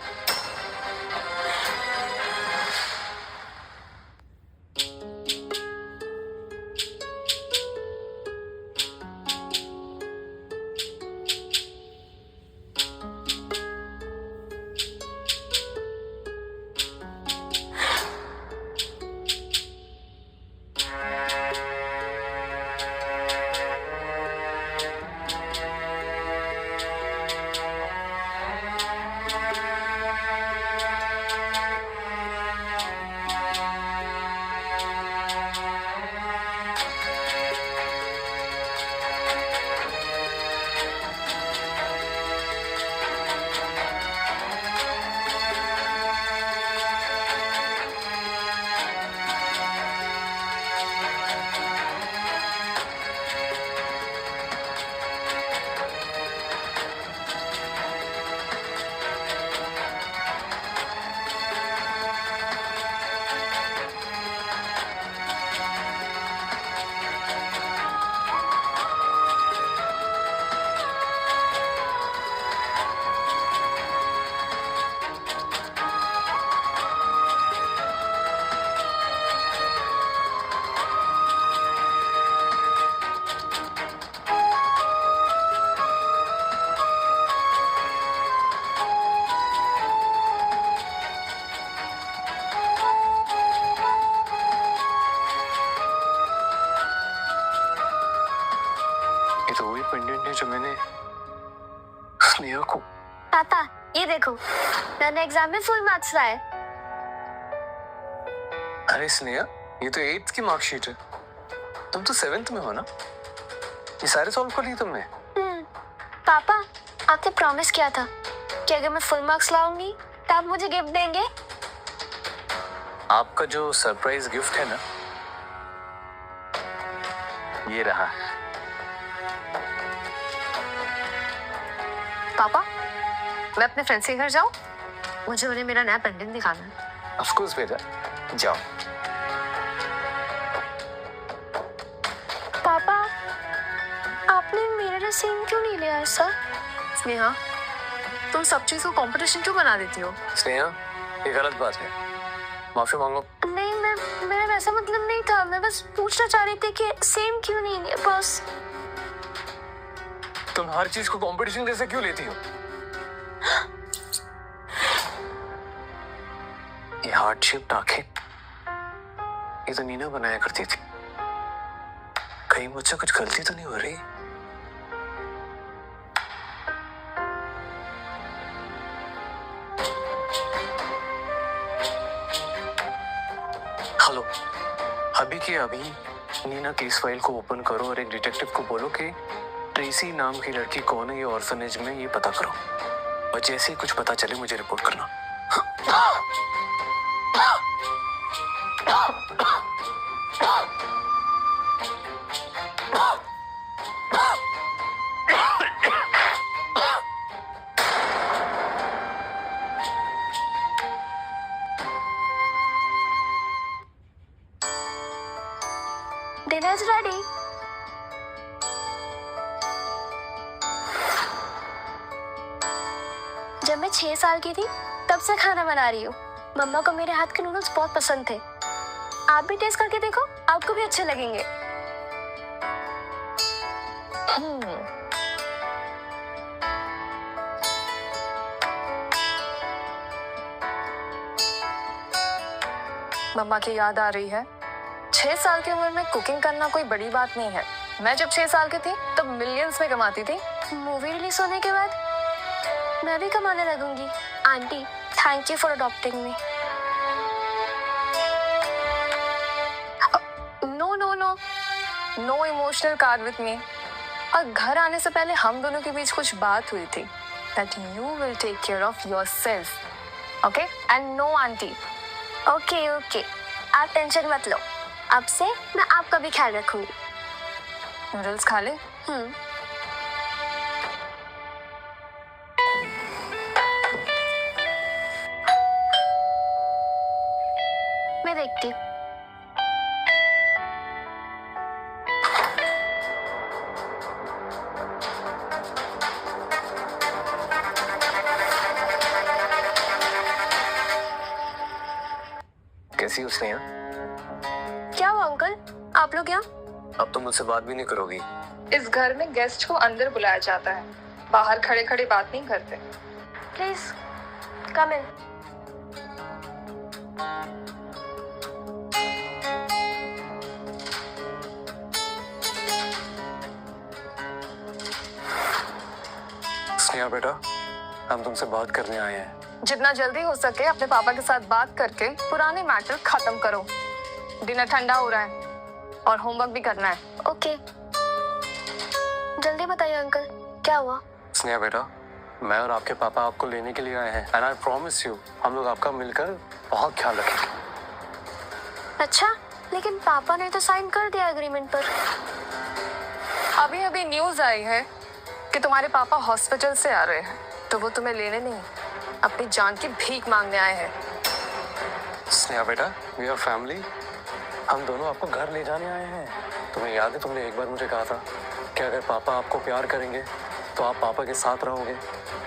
तो वही पेंडेंट है जो मैंने स्नेहा को। पापा, ये देखो, मैंने एग्जाम में फुल मार्क्स लाए। अरे स्नेहा, ये तो 8th की मार्कशीट है, तुम तो 7th में हो ना? ये सारे सॉल्व कर लिए तुमने? पापा, आपने प्रॉमिस किया था कि अगर मैं फुल मार्क्स लाऊंगी तो आप मुझे गिफ्ट देंगे। आपका जो सरप्राइज गिफ्ट है ना, ये रहा। पापा, मैं अपने फ्रेंड्स के घर जाऊं? मुझे उन्हें मेरा नया पेंडेंट दिखाना है। ऑफ कोर्स बेटा, जाओ। पापा, सर। स्नेहा, तुम सब चीज को कंपटीशन क्यों बना देती हो? स्नेहा, ये गलत बात है, माफी मांगो। नहीं, मेरा वैसा मतलब नहीं था। मैं बस पूछना चाह रही थी कि सेम क्यों नहीं है बस। तुम हर चीज को कंपटीशन जैसे क्यों लेती हो? ये हार्ट शेप आंखें ये तो नीना बनाया करती थी। कहीं मुझसे कुछ गलती तो नहीं हो रही? हेलो, अभी के अभी नीना केस फाइल को ओपन करो और एक डिटेक्टिव को बोलो कि ट्रेसी नाम की लड़की कौन है ये ऑर्फनेज में, ये पता करो। और जैसे ही कुछ पता चले मुझे रिपोर्ट करना। Dinner is ready. जब मैं 6 साल की थी तब से खाना बना रही हूँ। मम्मा को मेरे हाथ के नूडल्स बहुत पसंद थे। आप भी टेस्ट करके देखो, आपको भी अच्छे लगेंगे। मम्मा की याद आ रही है। 6 साल की उम्र में कुकिंग करना कोई बड़ी बात नहीं है। मैं जब 6 साल की थी तब मिलियंस में कमाती थी। मूवी रिलीज होने के बाद मैं भी कमाने लगूंगी। Aunty, thank you for adopting me. No emotional card with me. और घर आने से पहले हम दोनों के बीच कुछ बात हुई थी that you will take care of yourself, okay? And no auntie. Okay, आप टेंशन मत लो। अब से मैं आपका भी ख्याल रखूंगी। नूडल्स खा ले। मैं देखती हूँ। कैसी हो स्नेहा? क्या हुआ अंकल, आप लोग यहाँ? अब तो मुझसे बात भी नहीं करोगी? इस घर में गेस्ट को अंदर बुलाया जाता है, बाहर खड़े खड़े बात नहीं करते। प्लीज कम इन। स्नेहा बेटा, हम तुमसे बात करने आए हैं। जितना जल्दी हो सके अपने पापा के साथ बात करके पुराने मैटर खत्म करो। डिनर ठंडा हो रहा है और होमवर्क भी करना है। ओके, जल्दी बताइए अंकल, क्या हुआ? स्नेहा बेटा, मैं और आपके पापा आपको लेने के लिए आए हैं एंड आई प्रॉमिस यू हम लोग आपका मिलकर बहुत ख्याल रखेंगे। अच्छा, लेकिन पापा ने तो साइन कर दिया एग्रीमेंट पर। अभी अभी न्यूज आई है कि तुम्हारे पापा हॉस्पिटल से आ रहे हैं, तो वो तुम्हें लेने नहीं अपनी जान की भीख मांगने आए हैं। स्नेहा बेटा, वी आर फैमिली, हम दोनों आपको घर ले जाने आए हैं। तुम्हें याद है तुमने एक बार मुझे कहा था कि अगर पापा आपको प्यार करेंगे तो आप पापा के साथ रहोगे,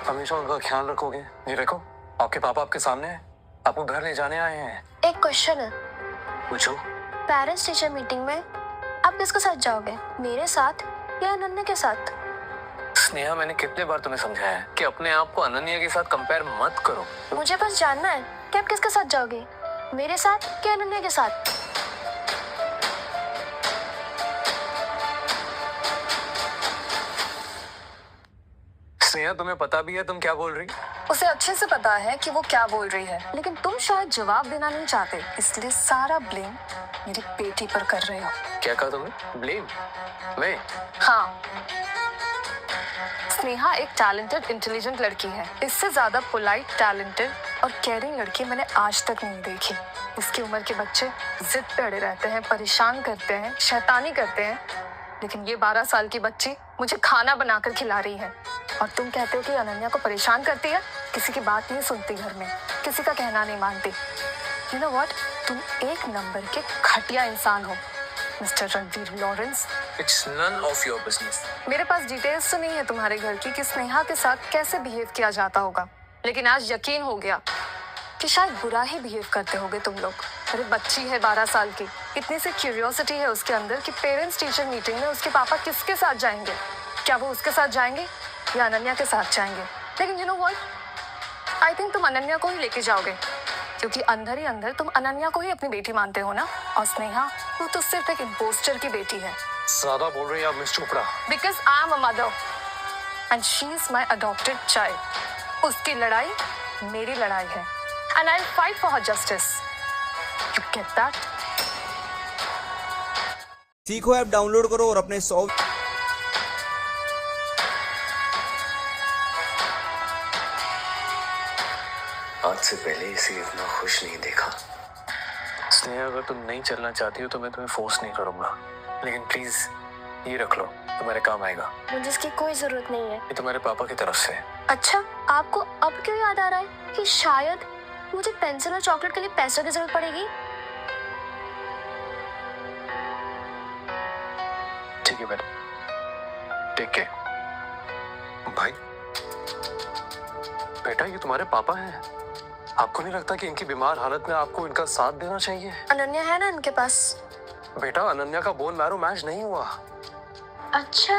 हमेशा उनका ख्याल रखोगे। ये देखो, आपके पापा आपके सामने हैं, आपको घर ले जाने आए हैं। एक क्वेश्चन है। पूछो। पेरेंट्स टीचर मीटिंग में आप किसके साथ जाओगे, मेरे साथ या अनन्या के साथ? स्नेहा, मैंने कितने बार तुम्हें समझाया है कि अपने आप को अनन्या के साथ कंपेयर मत करो। मुझे बस जानना है कि आप किसके साथ जाओगे, मेरे साथ या अनन्या के साथ? स्नेहा, तुम्हें पता भी है तुम क्या बोल रही? उसे अच्छे से पता है कि वो क्या बोल रही है, लेकिन तुम शायद जवाब देना नहीं चाहते, इसलिए सारा ब्लेम मेरी बेटी पर कर रहे हो। क्या कहा तुमने? ब्लेम? मैं? हाँ, स्नेहा एक टैलेंटेड इंटेलिजेंट लड़की है। इससे ज्यादा पोलाइट, टैलेंटेड और केयरिंग लड़की मैंने आज तक नहीं देखी। इसकी उम्र के बच्चे जिद पे अड़े रहते हैं, परेशान करते हैं, शैतानी करते हैं, लेकिन ये 12 साल की बच्ची मुझे खाना बनाकर खिला रही है। और तुम कहते हो कि अनन्या को परेशान करती है, किसी की बात नहीं सुनती, घर में किसी का कहना नहीं मानती। यू नो व्हाट, तुम एक नंबर के घटिया इंसान हो। Mister Ranveer Lawrence. It's none of your business. मेरे पास डिटेल्स तो नहीं है तुम्हारे घर की कि स्नेहा के साथ कैसे बिहेव किया जाता होगा, लेकिन आज यकीन हो गया कि शायद बुरा ही बिहेव करते होगे तुम लोग। अरे बच्ची है 12 साल की, इतनी सी क्यूरियोसिटी है उसके अंदर कि पेरेंट्स टीचर मीटिंग में उसके पापा किसके साथ जाएंगे, क्या वो उसके साथ जाएंगे या अनन्या के साथ जाएंगे। लेकिन you know what, I think तुम अनन्या को ही लेके जाओगे, क्योंकि अंदर ही अंदर तुम अनन्या को ही अपनी बेटी मानते हो ना, और स्नेहा वो तो सिर्फ एक इम्पोस्टर की बेटी है। ज्यादा बोल रही हैं आप miss Chopra. Because I am a mother and she is my adopted child. उसकी लड़ाई मेरी लड़ाई है and I fight for her justice. You get that? सीखो ऐप डाउनलोड करो और अपने 100 आज से पहले इसे इतना खुश नहीं देखा। स्नेहा, अगर तुम नहीं चलना चाहती हो तो मैं तुम्हें फोर्स नहीं करूंगा, लेकिन प्लीज ये रख लो, तुम्हारे काम आएगा। मुझे इसकी कोई जरूरत नहीं है। ये तुम्हारे पापा की तरफ से। अच्छा, आपको अब क्यों याद आ रहा है कि शायद मुझे पेंसिल और चॉकलेट के लिए पैसों की जरूरत पड़ेगी? ठीक है बेटा, टेक केयर। भाई बेटा, ये तुम्हारे पापा हैं। आपको नहीं लगता कि इनकी बीमार हालत में आपको इनका साथ देना चाहिए? अनन्या है ना इनके पास। बेटा, अनन्या का बोन मैरो मैच नहीं हुआ। अच्छा,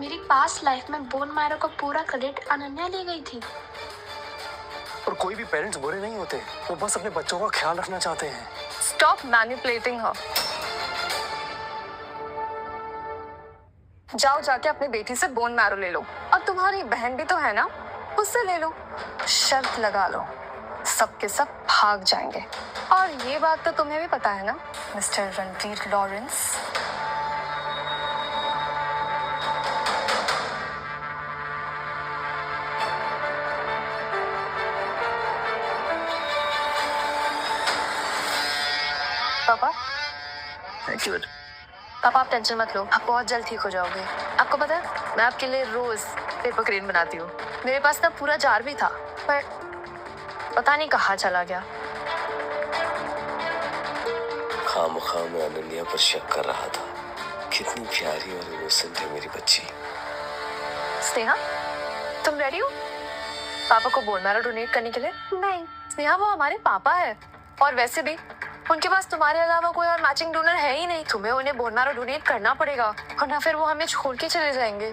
मेरी पास्ट लाइफ में बोन मैरो का पूरा क्रेडिट अनन्या ले गई थी। और कोई भी पेरेंट्स बुरे नहीं होते, वो बस अपने बच्चों का ख्याल रखना चाहते हैं। स्टॉप मैनिपुलेटिंग हर। जाओ जाके अपनी बेटी से बोन मैरो ले लो, और तुम्हारी बहन भी तो है ना, उससे ले लो। शर्त लगा लो, सबके सब भाग जाएंगे। और ये बात तो तुम्हें भी पता है ना मिस्टर रणवीर लॉरेंस। पापा, थैंक यू। पापा आप टेंशन मत लो, आप बहुत जल्द ठीक हो जाओगे। आपको पता है मैं आपके लिए रोज पेपर क्रेन बनाती हूँ। मेरे पास ना पूरा जार भी था, पर पता नहीं कहाँ चला गया। खामखा मैं अनन्या पर शक कर रहा था। कितनी प्यारी और इनोसेंट है मेरी बच्ची। स्नेहा, तुम रेडी हो पापा को बोन मैरो डोनेट करने के लिए? नहीं। स्नेहा, वो हमारे पापा है, और वैसे भी उनके पास तुम्हारे अलावा कोई और मैचिंग डोनर है ही नहीं। तुम्हें उन्हें बोन मैरो डोनेट करना पड़ेगा, वरना फिर वो हमें छोड़ के चले जाएंगे।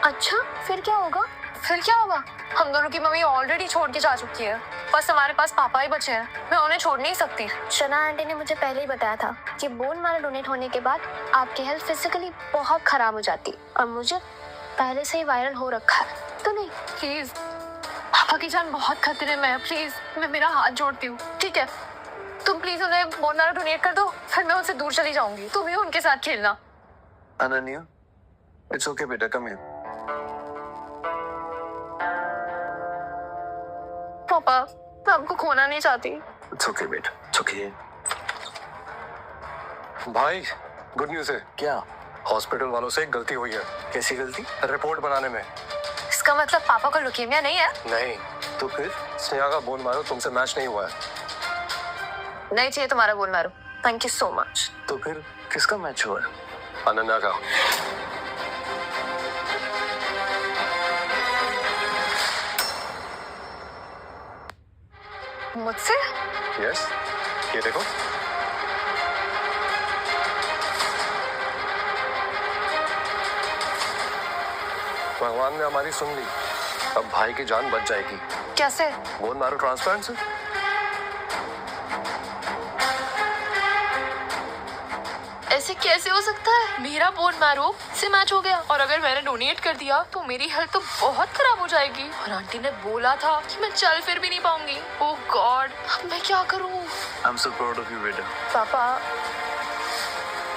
अच्छा, फिर क्या होगा? फिर क्या होगा? हम दोनों की मम्मी ऑलरेडी छोड़ के जा चुकी है, बस हमारे पास पापा ही बचे हैं। मैं उन्हें छोड़ नहीं सकती। शना आंटी ने मुझे पहले ही बताया था कि बोन मैरो डोनेट होने के बाद आपकी हेल्थ फिजिकली बहुत खराब हो जाती, और मुझे पहले से ही वायरल हो रखा है। तो नहीं, प्लीज, पापा की जान बहुत खतरे में है। प्लीज, मैं मेरा हाथ जोड़ती हूँ, ठीक है? तुम प्लीज उन्हें बोन मैरो डोनेट कर दो, फिर मैं उनसे दूर चली जाऊंगी। तुम ही उनके साथ खेलना। अनन्या, इट्स ओके बेटा, कम हियर। पापा, मैं आपको खोना नहीं चाहती। इट्स ओके बेटा, इट्स ओके। भाई, गुड न्यूज़ है। क्या? हॉस्पिटल वालों से एक गलती हुई है। कैसी गलती? रिपोर्ट बनाने में। इसका मतलब पापा को लुकेमिया नहीं है? नहीं तो फिर स्नेहा का बोन मैरो तुमसे मैच नहीं हुआ है। नहीं चाहिए तुम्हारा bone marrow, thank you so much. तो फिर किसका मैच हुआ है? अनन्या का। मुझसे? यस, ये देखो। भगवान ने हमारी सुन ली, अब भाई की जान बच जाएगी। कैसे? बोन मैरो ट्रांसप्लांट से। ऐसे कैसे हो सकता है? मेरा बोन मैरो से मैच हो गया, और अगर मैंने डोनेट कर दिया तो मेरी हेल्थ तो बहुत खराब हो जाएगी। और आंटी ने बोला था कि मैं चल फिर भी नहीं पाऊंगी। ओह गॉड, अब मैं क्या करूं? I am so proud of you बेटा। पापा,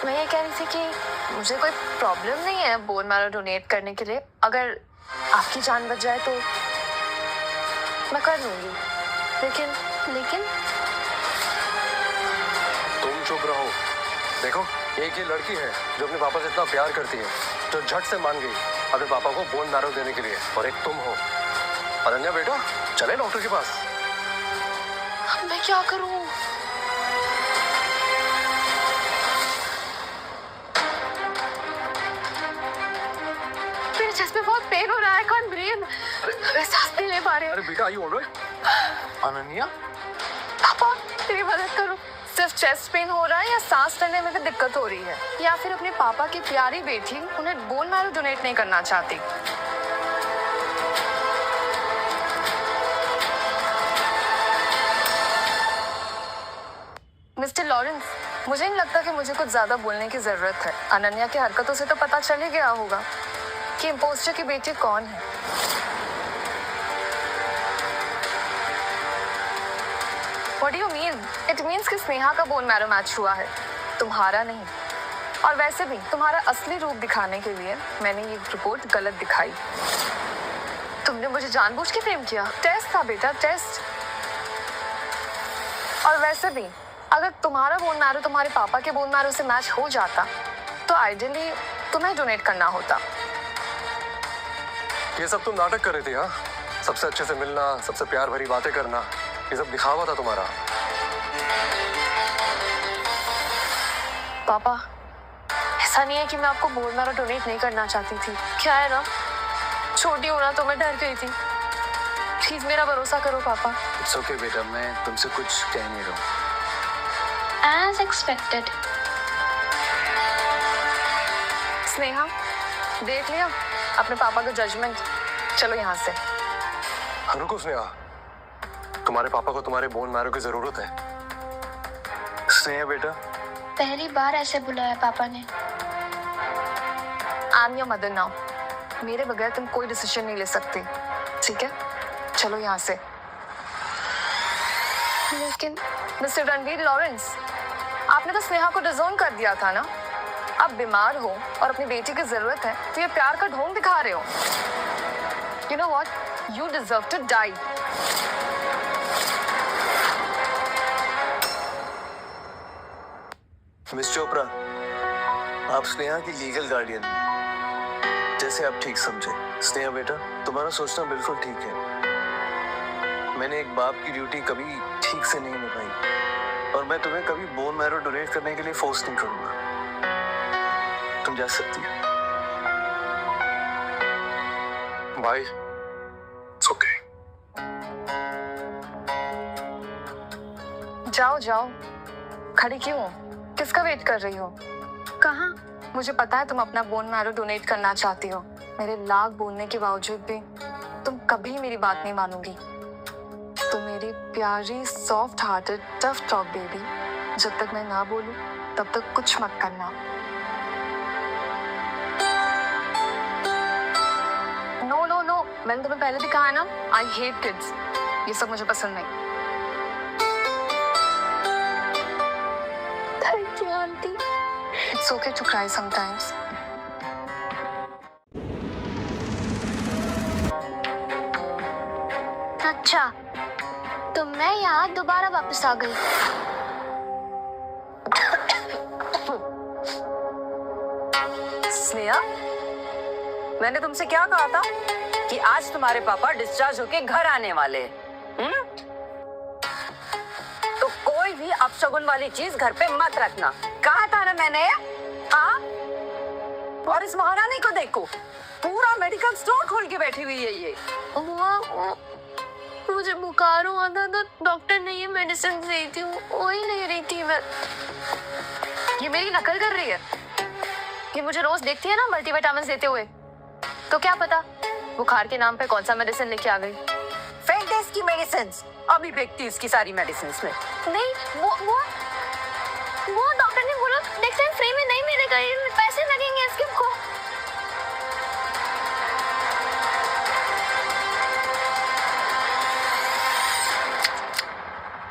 मैं ये कह रही थी कि मुझे कोई प्रॉब्लम नहीं है बोन मैरो डोनेट करने के लिए। अगर आपकी जान बच जाए तो मैं कर लूंगी। लेकिन तुम चुप रहो। देखो, एक ये लड़की है जो अपने पापा से इतना प्यार करती है, जो झट से मान गई अपने पापा को बोन मैरो देने के लिए, और एक तुम हो। अनन्या बेटा, चले डॉक्टर के पास। अब मैं क्या करूं? नहीं पा रही। अरे बेटा, आर यू ऑलराइट? अनन्या, पापा मेरी मदद करो। सिर्फ चेस्ट पेन हो रहा है या सांस लेने में भी दिक्कत हो रही है, या फिर अपने पापा की प्यारी बेटी उन्हें बोन मैरो डोनेट नहीं करना चाहती? मिस्टर लॉरेंस, मुझे नहीं लगता कि मुझे कुछ ज्यादा बोलने की जरूरत है। अनन्या की हरकतों से तो पता चल ही गया होगा कि इम्पोस्टर की बेटी कौन है। What do you mean? It means कि स्नेहा का बोन मैरो मैच हुआ है, तुम्हारा नहीं। और वैसे भी तुम्हारा असली रूप दिखाने के लिए मैंने ये रिपोर्ट गलत दिखाई। तुमने मुझे जानबूझ के फ्रेम किया। टेस्ट था बेटा, टेस्ट। और वैसे भी अगर तुम्हारा बोन मैरो तुम्हारे पापा के बोन मैरो से मैच हो जाता तो आइडियली तुम्हें डोनेट करना होता। ये सब तुम नाटक कर रहे थे? हाँ, सबसे अच्छे से मिलना, सबसे प्यार भरी बातें करना, ये सब दिखावा था तुम्हारा। पापा, ऐसा नहीं है कि मैं आपको बोन मैरो डोनेट नहीं करना चाहती थी। क्या है ना, छोटी होना तो मैं डर गई थी। प्लीज मेरा भरोसा करो पापा। इट्स ओके बेटा, मैं तुमसे कुछ कह नहीं रहा हूँ। As expected. स्नेहा, देख लिया अपने पापा का जजमेंट। चलो यहाँ से। रुको स्नेहा, तुम्हारे पापा को तुम्हारे बोन मैरो की जरूरत है। स्नेहा बेटा, पहली बार ऐसे बुलाया पापा ने। I am your mother now. मेरे बगैर तुम कोई डिसीजन नहीं ले सकती, ठीक है? चलो यहाँ से। लेकिन मिस्टर रणवीर लॉरेंस, आपने तो स्नेहा को डिसोन कर दिया था ना। आप बीमार हो और अपनी बेटी की जरूरत है तो ये प्यार का ढोंग दिखा रहे हो। You know what, you deserve to die. Miss Chopra, आप स्नेहा की लीगल गार्डियन, जैसे आप ठीक समझे। स्नेहा बेटा, तुम्हारा सोचना बिल्कुल ठीक है। मैंने एक बाप की ड्यूटी कभी ठीक से नहीं निभाई और मैं तुम्हें कभी बोन मैरो डोनेट करने के लिए फोर्स नहीं करूंगा। तुम जा सकती हो। भाई, इट्स ओके। जाओ जाओ, खड़ी क्यों हो? किसका वेट कर रही हो? कहाँ? मुझे पता है तुम अपना बोन मैरो डोनेट करना चाहती हो। मेरे लाख बोलने के बावजूद भी तुम कभी मेरी बात नहीं मानोगी। तो मेरी प्यारी soft hearted tough talk baby, जब तक मैं ना बोलूं तब तक कुछ मत करना। नो नो नो, मैंने तुम्हें पहले भी कहा है ना, आई हेट किड्स। ये सब मुझे पसंद नहीं। Thank you aunty. It's okay to cry sometimes. अच्छा, तो मैं यहाँ दोबारा वापस आ गई। स्नेहा, मैंने तुमसे क्या कहा था कि आज तुम्हारे पापा डिस्चार्ज होके घर आने वाले हैं? तो कोई भी अपशगुन वाली चीज घर पे मत रखना, कहा था ना मैंने। हाँ, और इस महारानी को देखो, पूरा मेडिकल स्टोर खोल के बैठी हुई है ये। मुझे बुखार हुआ था तो डॉक्टर ने ये मेडिसिन दी थी, वही ले रही थी मैं। ये मेरी नकल कर रही है। ये मुझे रोज देखती है ना मल्टीविटामिन देते हुए, तो क्या पता बुखार के नाम पे कौन सा मेडिसिन लेके आ गई। फेंक दे इसकी मेडिसिन, अभी फेंकती इसकी सारी मेडिसिन में। नहीं, वो डॉक्टर ने बोला नेक्स्ट टाइम फ्री में नहीं मिलेगा, पैसे लगेंगे इसके को।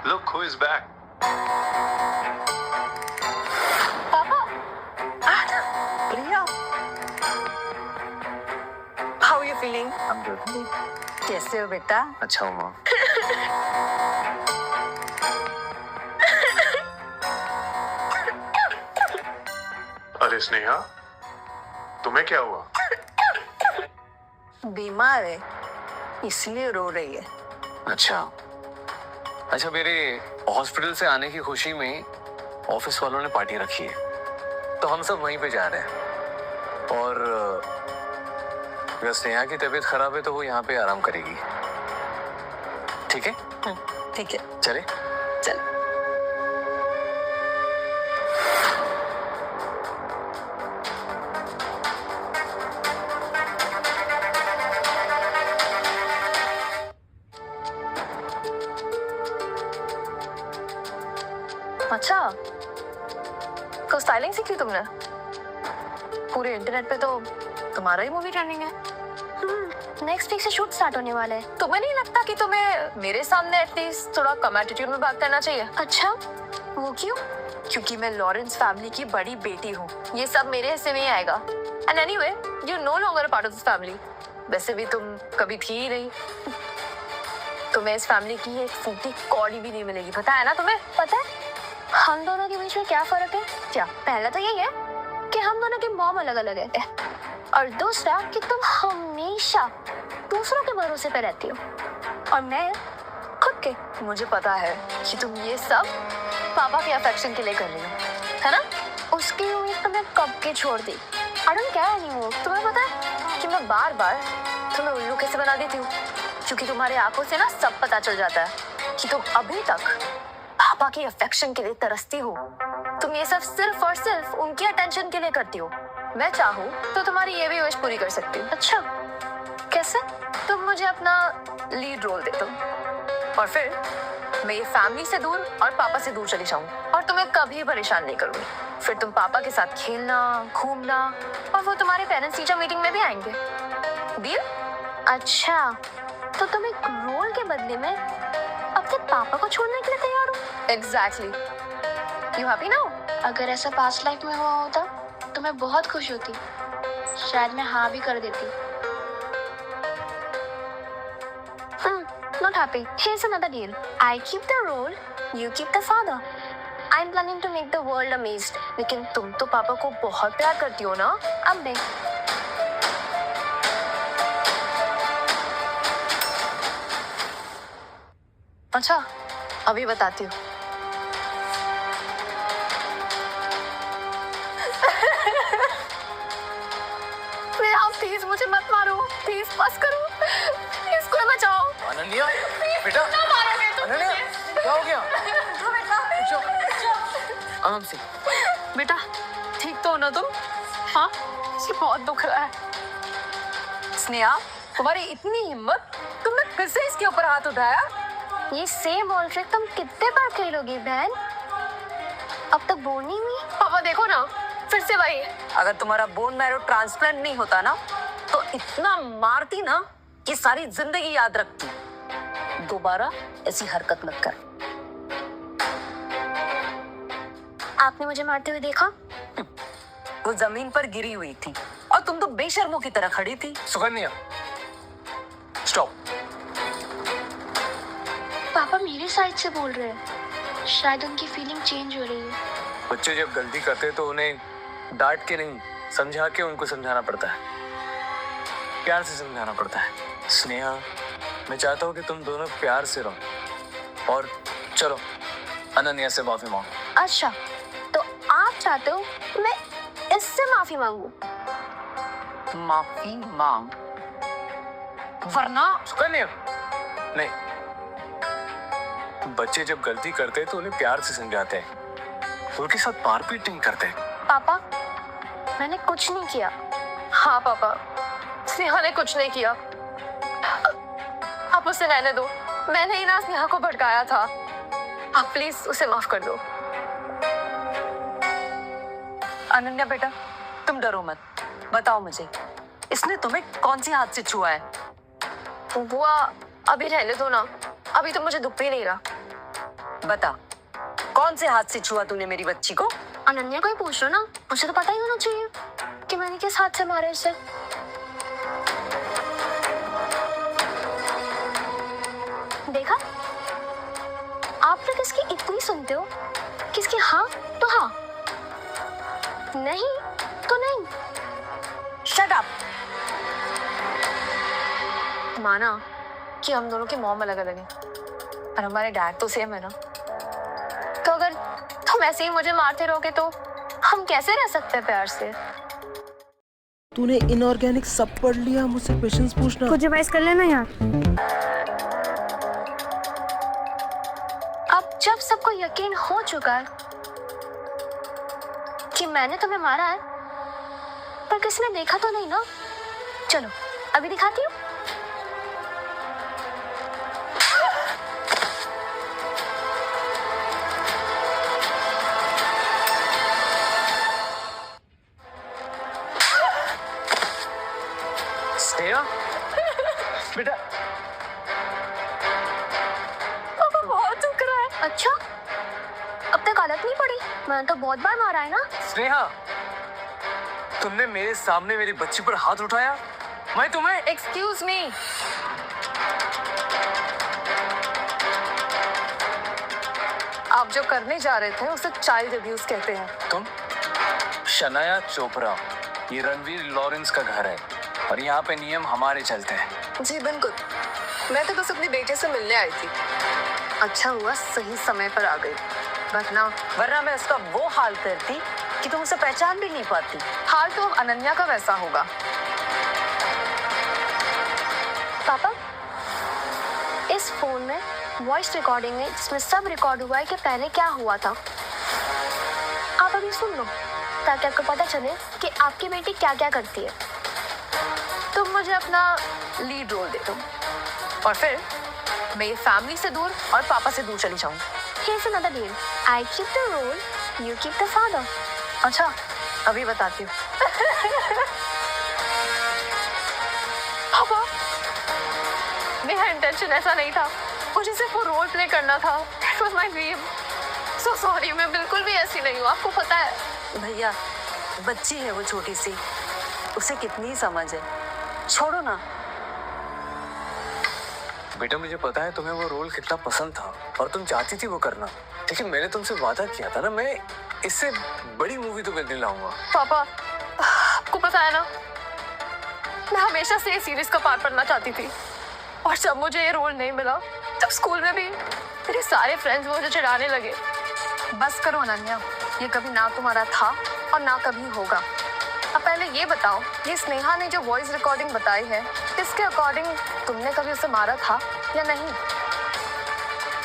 Look who is back. Papa, Priya, how you feeling? I'm good. कैसे हो बेटा? अच्छा हूँ माँ। अरे स्नेहा, तुम्हें क्या हुआ? बीमार है, इसलिए रो रही है। अच्छा, मेरे हॉस्पिटल से आने की खुशी में ऑफिस वालों ने पार्टी रखी है, तो हम सब वहीं पे जा रहे हैं। और अगर स्नेहा की तबीयत खराब है तो वो यहाँ पे आराम करेगी। ठीक है? ठीक है, चले? चल। अच्छा, तो स्टाइलिंग सीखी तुमने? पूरे इंटरनेट पे तो तुम्हारा ही मूवी ट्रेंडिंग है। नेक्स्ट वीक से शूट स्टार्ट होने वाला है। तुम्हें नहीं लगता कि तुम्हें मेरे सामने एटलीस्ट थोड़ा कम एटीट्यूड में बात करना चाहिए? अच्छा, वो क्यों? क्योंकि मैं लॉरेंस फैमिली की बड़ी बेटी हूँ, ये सब मेरे हिस्से में ही आएगा। And anyway, you know longer part of this family. वैसे भी तुम कभी थी ही नहीं। तुम्हें इस फैमिली की एक फूटी कौड़ी भी नहीं मिलेगी, पता है ना तुम्हें? पता है हम दोनों के बीच में क्या फर्क है? क्या? पहला तो यही है कि हम दोनों की मॉम अलग अलग है, और दूसरा कि तुम हमेशा दूसरों के भरोसे पे रहती हो और मैं खुद के। मुझे पता है कि तुम ये सब पापा के अफेक्शन के लिए कर रही हो, है ना? उसकी उम्मीद तो मैं कब के छोड़ दी। I don't care anymore. तुम्हें पता है कि मैं बार बार तुम्हें उल्लू कैसे बना देती हूँ? क्योंकि तुम्हारी आंखों से ना सब पता चल जाता है कि तुम अभी तक पापा के अफेक्शन के लिए तरसती हो। तुम ये सब सिर्फ और सिर्फ उनकी अटेंशन के लिए करती हो। मैं चाहूँ तो तुम्हारी ये भी विश पूरी कर सकती हूँ। अच्छा, कैसे? तुम मुझे अपना लीड रोल दे दो और फिर मैं ये फैमिली से दूर और पापा से दूर चली जाऊँ और तुम्हें कभी परेशान नहीं करूँगी। फिर तुम पापा के साथ खेलना, घूमना, और वो तुम्हारे पेरेंट्स टीचर मीटिंग में भी आएंगे। डील? अच्छा, तो तुम एक रोल के बदले में अपने पापा को छोड़ने के लिए तैयार हो? एग्जैक्टली। You happy now? अगर ऐसा पास्ट लाइफ में हुआ होता तो मैं बहुत खुश होती। शायद मैं हाँ भी कर देती। Not happy. Here's another deal. I keep the role, you keep the father. I'm planning to make the world amazed. लेकिन तुम तो पापा को बहुत प्यार करती हो ना? अब देख, अच्छा, अभी बताती हूँ। प्लीज मुझे मत मारो, प्लीज बस करो, इसको बचाओ। अनन्या, बेटा, अनन्या, क्या हो गया? आराम से। बेटा, ठीक तो हो ना तुम? हाँ, ये बहुत दुख रहा है। स्नेहा, तुम्हारी इतनी हिम्मत, तुमने फिर से इसके ऊपर हाथ उठाया? ये सेम बॉल ट्रिक तुम कितने बार खेलोगी बहन? अब तक बोल नहीं हुई। पापा देखो ना, फिर से वही। अगर तुम्हारा बोन मैरो ट्रांसप्लांट नहीं होता ना तो इतना मारती ना कि सारी जिंदगी याद रखती। दोबारा ऐसी हरकत मत कर। आपने मुझे मारते हुए देखा? वो जमीन पर गिरी हुई थी और तुम तो बेशर्मों की तरह खड़ी थी। सुकन्या, स्टॉप। पापा मेरे साइड से बोल रहे हैं। शायद उनकी फीलिंग चेंज हो रही है। बच्चे जब गलती करते हैं तो उन्हें डांट के नहीं, समझा के उनको समझाना पड़ता है, प्यार से समझाना पड़ता है। स्नेहा, मैं चाहता हूँ कि तुम दोनों प्यार से रहो और चलो अनन्या से माफी मांगो। अच्छा, तो आप चाहते हो मैं इससे माफी मांगू? माफी मांग, वरना। सुकन्या, नहीं, बच्चे जब गलती करते हैं तो उन्हें प्यार से समझाते हैं, उनके साथ मारपीट नहीं करते। पापा, मैंने कुछ नहीं किया। हाँ पापा, स्नेहा ने कुछ नहीं किया। आप उसे रहने दो, मैंने ही ना स्नेहा को भड़काया था। आप प्लीज उसे माफ कर दो। अनन्या बेटा, तुम डरो मत। बताओ मुझे, इसने तुम्हें कौन सी हाथ से छुआ है? बुआ, अभी रहने दो ना, अभी तो मुझे दुख भी नहीं रहा। बता, कौन से हाथ से छुआ तूने मेरी बच्ची को? अनन्या को ही पूछ लो ना, मुझे तो पता ही होना चाहिए कि मैंने किस हाथ से मारा इसे। देखा, आप लोग किसकी इतनी सुनते हो? किसकी हाँ तो हाँ, नहीं तो नहीं। Shut up. माना कि हम दोनों की मॉम अलग अलग है और हमारे डैड तो सेम है ना, तो अगर तुम ऐसे ही मुझे मारते रहोगे तो हम कैसे रह सकते हैं प्यार से? तूने इनऑर्गेनिक सब पढ़ लिया, मुझसे क्वेश्चंस पूछना। कुछ रिवाइज कर लेना यार। जब सबको यकीन हो चुका है कि मैंने तुम्हें मारा है, पर किसी ने देखा तो नहीं ना? चलो अभी दिखाती हूँ। स्नेहा बेटा, पापा बहुत दुख रहा है। अच्छा, अब तक आदत नहीं पड़ी? मैंने तो बहुत बार मारा है ना। स्नेहा, तुमने मेरे सामने मेरी बच्ची पर हाथ उठाया, मैं तुम्हें। एक्सक्यूज मी, आप जो करने जा रहे थे उसे चाइल्ड अब्यूज कहते हैं। तुम? शनाया चोपड़ा, ये रणवीर लॉरेंस का घर है और यहाँ पे नियम हमारे चलते हैं। जी बिल्कुल, मैं तो बस अपनी बेटे से मिलने आई थी। अच्छा हुआ सही समय पर आ गई, वरना मैं उसका वो हाल करती कि तुम उसे पहचान भी नहीं पाती। हाल तो अब अनन्या का वैसा होगा। पापा, इस फोन में वॉइस रिकॉर्डिंग है जिसमें सब रिकॉर्ड हुआ है कि पहले क्या हुआ था। आप अभी सुन लो ताकि आपको पता चले कि आपकी बेटी क्या क्या करती है। तुम मुझे अपना लीड रोल दे दो और फिर मैं ये फैमिली से दूर और पापा से दूर चली जाऊँ। Here's another deal. I keep the role, you keep the father. अच्छा, अभी बताती हूँ। पापा, मेरा इंटेंशन ऐसा नहीं था, मुझे सिर्फ वो रोल प्ले करना था। That was my dream. So sorry, मैं बिल्कुल भी ऐसी नहीं हूँ, आपको पता है। भैया, बच्ची है वो छोटी सी, उसे कितनी समझ है, छोड़ो ना। बेटा, मुझे पता है तुम्हें वो रोल कितना पसंद था और तुम चाहती थी वो करना, लेकिन मैंने तुमसे वादा किया था ना, मैं इससे बड़ी मूवी तुम्हें दिलाऊंगा। पापा, आपको पता है ना, मैं हमेशा से सीरीज का पार्ट पढ़ना चाहती थी और जब मुझे ये रोल नहीं मिला तब स्कूल में भी मेरे सारे फ्रेंड्स मुझे चिढ़ाने लगे। बस करो अनन्या, ये कभी ना तुम्हारा था और ना कभी होगा। अब पहले ये बताओ, ये स्नेहा ने जो वॉइस रिकॉर्डिंग बताई है, इसके अकॉर्डिंग तुमने कभी उसे मारा था या नहीं?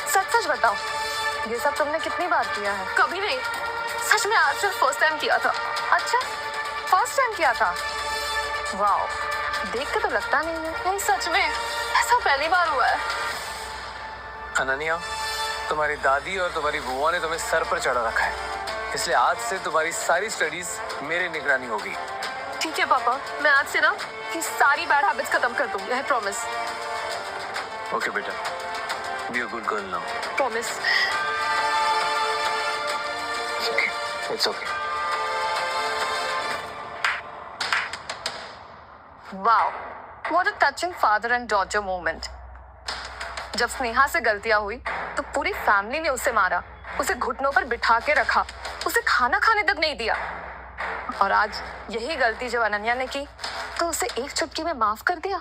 सच सच बताओ, ये सब तुमने कितनी बार किया है? कभी नहीं, सच में आज सिर्फ फर्स्ट टाइम किया था। अच्छा, फर्स्ट टाइम किया था? वाओ, देख के तो लगता नहीं है। नहीं, सच में ऐसा पहली बार हुआ है। अनन्या, तुम्हारी दादी और तुम्हारी बुआ ने तुम्हें सर पर चढ़ा रखा है, इसलिए आज से तुम्हारी सारी स्टडीज मेरी निगरानी होगी। ठीक है पापा, मैं आज से ना ये सारी बैड हैबिट्स खत्म कर दूंगी, आई प्रॉमिस। ओके बेटा, be a good girl now. Promise. It's okay. Wow, what a touching father and daughter moment. जब स्नेहा से गलतियां हुई तो पूरी फैमिली ने उसे मारा, उसे घुटनों पर बिठा के रखा, उसे खाना खाने तक नहीं दिया। और आज यही गलती जब अनन्या ने की तो उसे एक चुटकी में माफ कर दिया।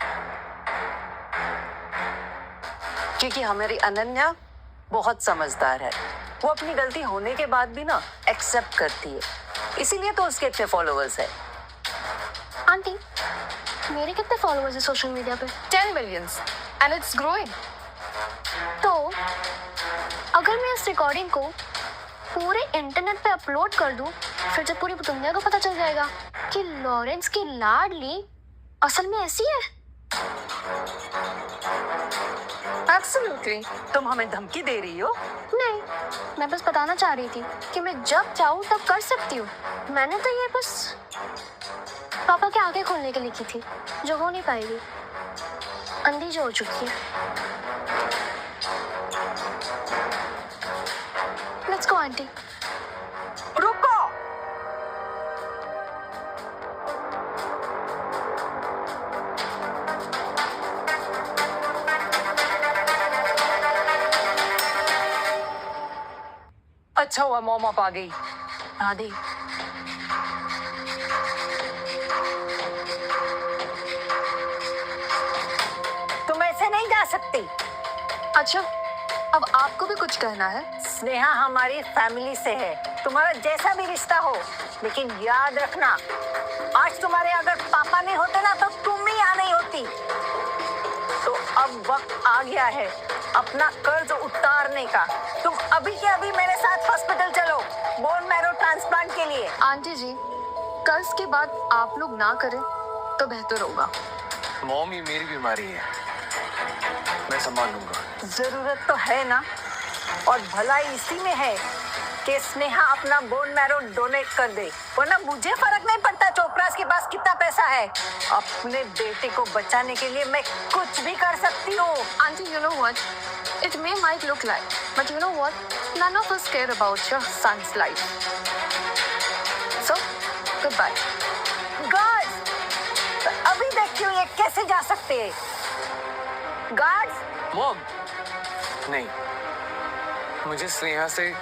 क्योंकि हमारी अनन्या बहुत समझदार है, वो अपनी गलती होने के बाद भी ना एक्सेप्ट करती है, इसीलिए तो उसके इतने फॉलोअर्स है। आंटी, मेरे कितने फॉलोअर्स हैं सोशल मीडिया पे? 10 millions and it's growing. तो अगर मैं इस रिकॉर्डिंग को पूरे इंटरनेट पे अपलोड कर दूं, फिर जब पूरी दुनिया को पता चल जाएगा कि लॉरेंस की लाडली असल में ऐसी है। Absolutely. तुम हमें धमकी दे रही हो? नहीं, मैं बस बताना चाह रही थी कि मैं जब चाहूँ तब कर सकती हूँ। मैंने तो ये बस पापा की आंखें खोलने के लिए की थी, जो हो नहीं पाएगी, अंधी जो हो चुकी है। Let's go aunty. रुको, अच्छा हुआ मॉम आप आ गई। आदि, तुम ऐसे नहीं जा सकती। अच्छा, अब आपको भी कुछ कहना है? स्नेहा हमारी फैमिली से है, तुम्हारा जैसा भी रिश्ता हो, लेकिन याद रखना, आज तुम्हारे अगर पापा नहीं होते ना तो तुम ही यहाँ नहीं होती। तो अब वक्त आ गया है अपना कर्ज उतारने का। तुम अभी के अभी मेरे साथ हॉस्पिटल चलो बोन मैरो ट्रांसप्लांट के लिए। आंटी जी, कर्ज की बात आप लोग ना करें तो बेहतर होगा। मॉम, ये मेरी बीमारी है, मैं संभाल लूंगा। जरूरत तो है ना, और भलाई इसी में है कि स्नेहा अपना बोन मैरो डोनेट कर दे, वरना मुझे फर्क नहीं पड़ता चोपड़ास के पास कितना पैसा है। अपने बेटे को बचाने के लिए मैं कुछ भी कर सकती हूँ। Auntie, you know what? It might look like, but you know what? None of us care about your son's life. So, goodbye. Guards, अभी देखती हूँ ये कैसे जा सकते हैं। गार्ड्स, मॉम, नहीं, मुझे स्नेहा से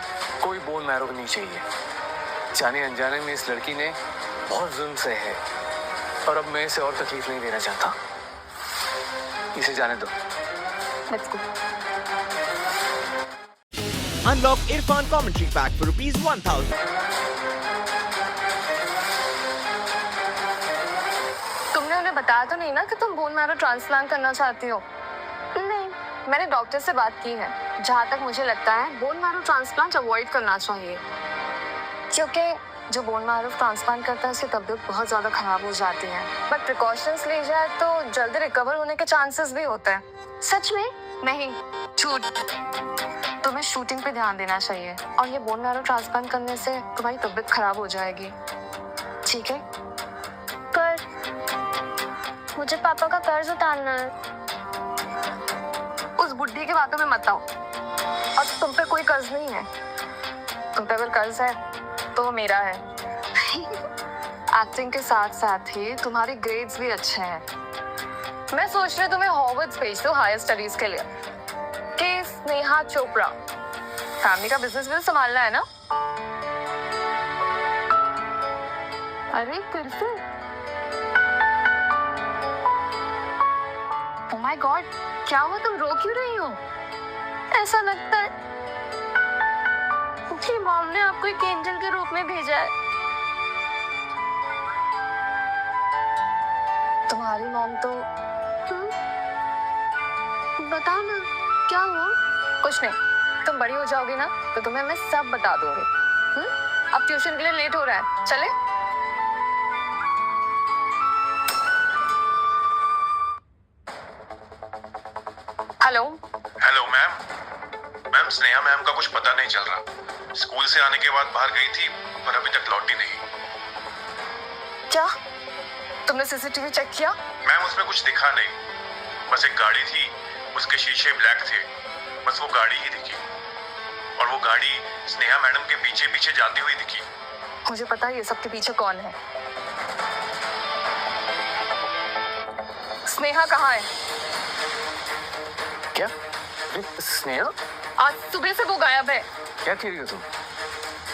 कोई बोन मैरो नहीं चाहिए। जाने अनजाने में इस लड़की ने बहुत जुल्म सहे है और अब मैं इसे और तकलीफ नहीं देना चाहता। इसे जाने दो। Let's go. Unlock Irfan commentary pack for ₹1000. तुमने उन्हें बताया तो नहीं ना कि तुम बोन मैरो ट्रांसप्लांट करना चाहती हो? नहीं, मैंने डॉक्टर से बात की है। जहाँ तक मुझे लगता है बोन मैरो ट्रांसप्लांट अवॉइड करना चाहिए, क्योंकि जो बोन मैरो ट्रांसप्लांट करता है उसकी तबीयत बहुत ज़्यादा ख़राब हो जाती है। बट प्रिकॉशंस ली जाए तो जल्दी रिकवर होने के चांसेस भी होते हैं। सच में? नहीं, झूठ। तुम्हें शूटिंग पे ध्यान देना चाहिए और ये बोन मैरो ट्रांसप्लांट करने से तुम्हारी तबीयत खराब हो जाएगी, ठीक है? पर मुझे पापा का कर्ज उतारना है। उस बुढ़ी की बातों में मत आओ। और तुम पे कोई कर्ज नहीं है। तुम पे अगर कर्ज है तो वो मेरा है। एक्टिंग के साथ साथ ही तुम्हारे ग्रेड्स भी अच्छे हैं। मैं सोच रही हूँ तुम्हें हॉवर्ड्स भेज दो हायर स्टडीज के लिए। कि स्नेहा चोपड़ा फैमिली का बिजनेस भी संभालना है ना? अरे फिर से ओह माय गॉड, क्या हुआ? तुम रो क्यों रही हो? ऐसा लगता है कि मॉम ने आपको एक एंजल के रूप में भेजा है। तुम्हारी मॉम तो बताओ ना, क्या हुआ? कुछ नहीं, तुम बड़ी हो जाओगी ना तो तुम्हें मैं सब बता दूंगी। अब ट्यूशन के लिए लेट हो रहा है, चले? Hello hello ma'am. Ma'am, Sneha ma'am का कुछ पता नहीं चल रहा। स्कूल से आने के बाद बाहर गई थी पर अभी तक लौटी नहीं। क्या तुमने सीसीटीवी चेक किया? मैम, उसमें कुछ दिखा नहीं, बस एक गाड़ी थी, उसके शीशे ब्लैक थे, बस वो गाड़ी ही दिखी। और वो गाड़ी स्नेहा मैडम के पीछे पीछे जाती हुई दिखी। मुझे पता है ये सबके पीछे कौन है। स्नेहा कहाँ है? क्या? स्नेहा? आज सुबह से वो गायब है। क्या कह रही हो तुम?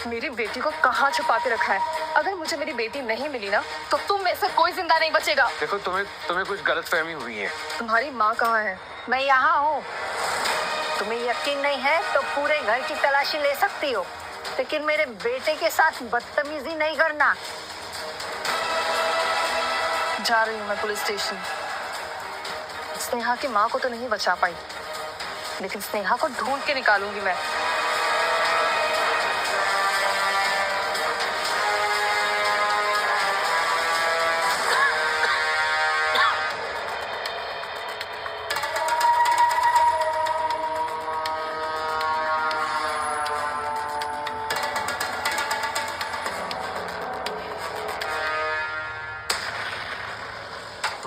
मेरी बेटी को कहाँ छुपा के रखा है? अगर मुझे मेरी बेटी नहीं मिली ना तो तुम में से कोई जिंदा नहीं बचेगा। देखो, तुम्हें कुछ गलतफहमी हुई है। तुम्हारी माँ कहाँ है? मैं यहाँ हूँ। तुम्हें यकीन नहीं है तो पूरे घर की तलाशी ले सकती हो, लेकिन मेरे बेटे के साथ बदतमीजी नहीं करना। जा रही हूँ मैं पुलिस स्टेशन। स्नेहा की माँ को तो नहीं बचा पाई, लेकिन स्नेहा को ढूंढ के निकालूंगी मैं।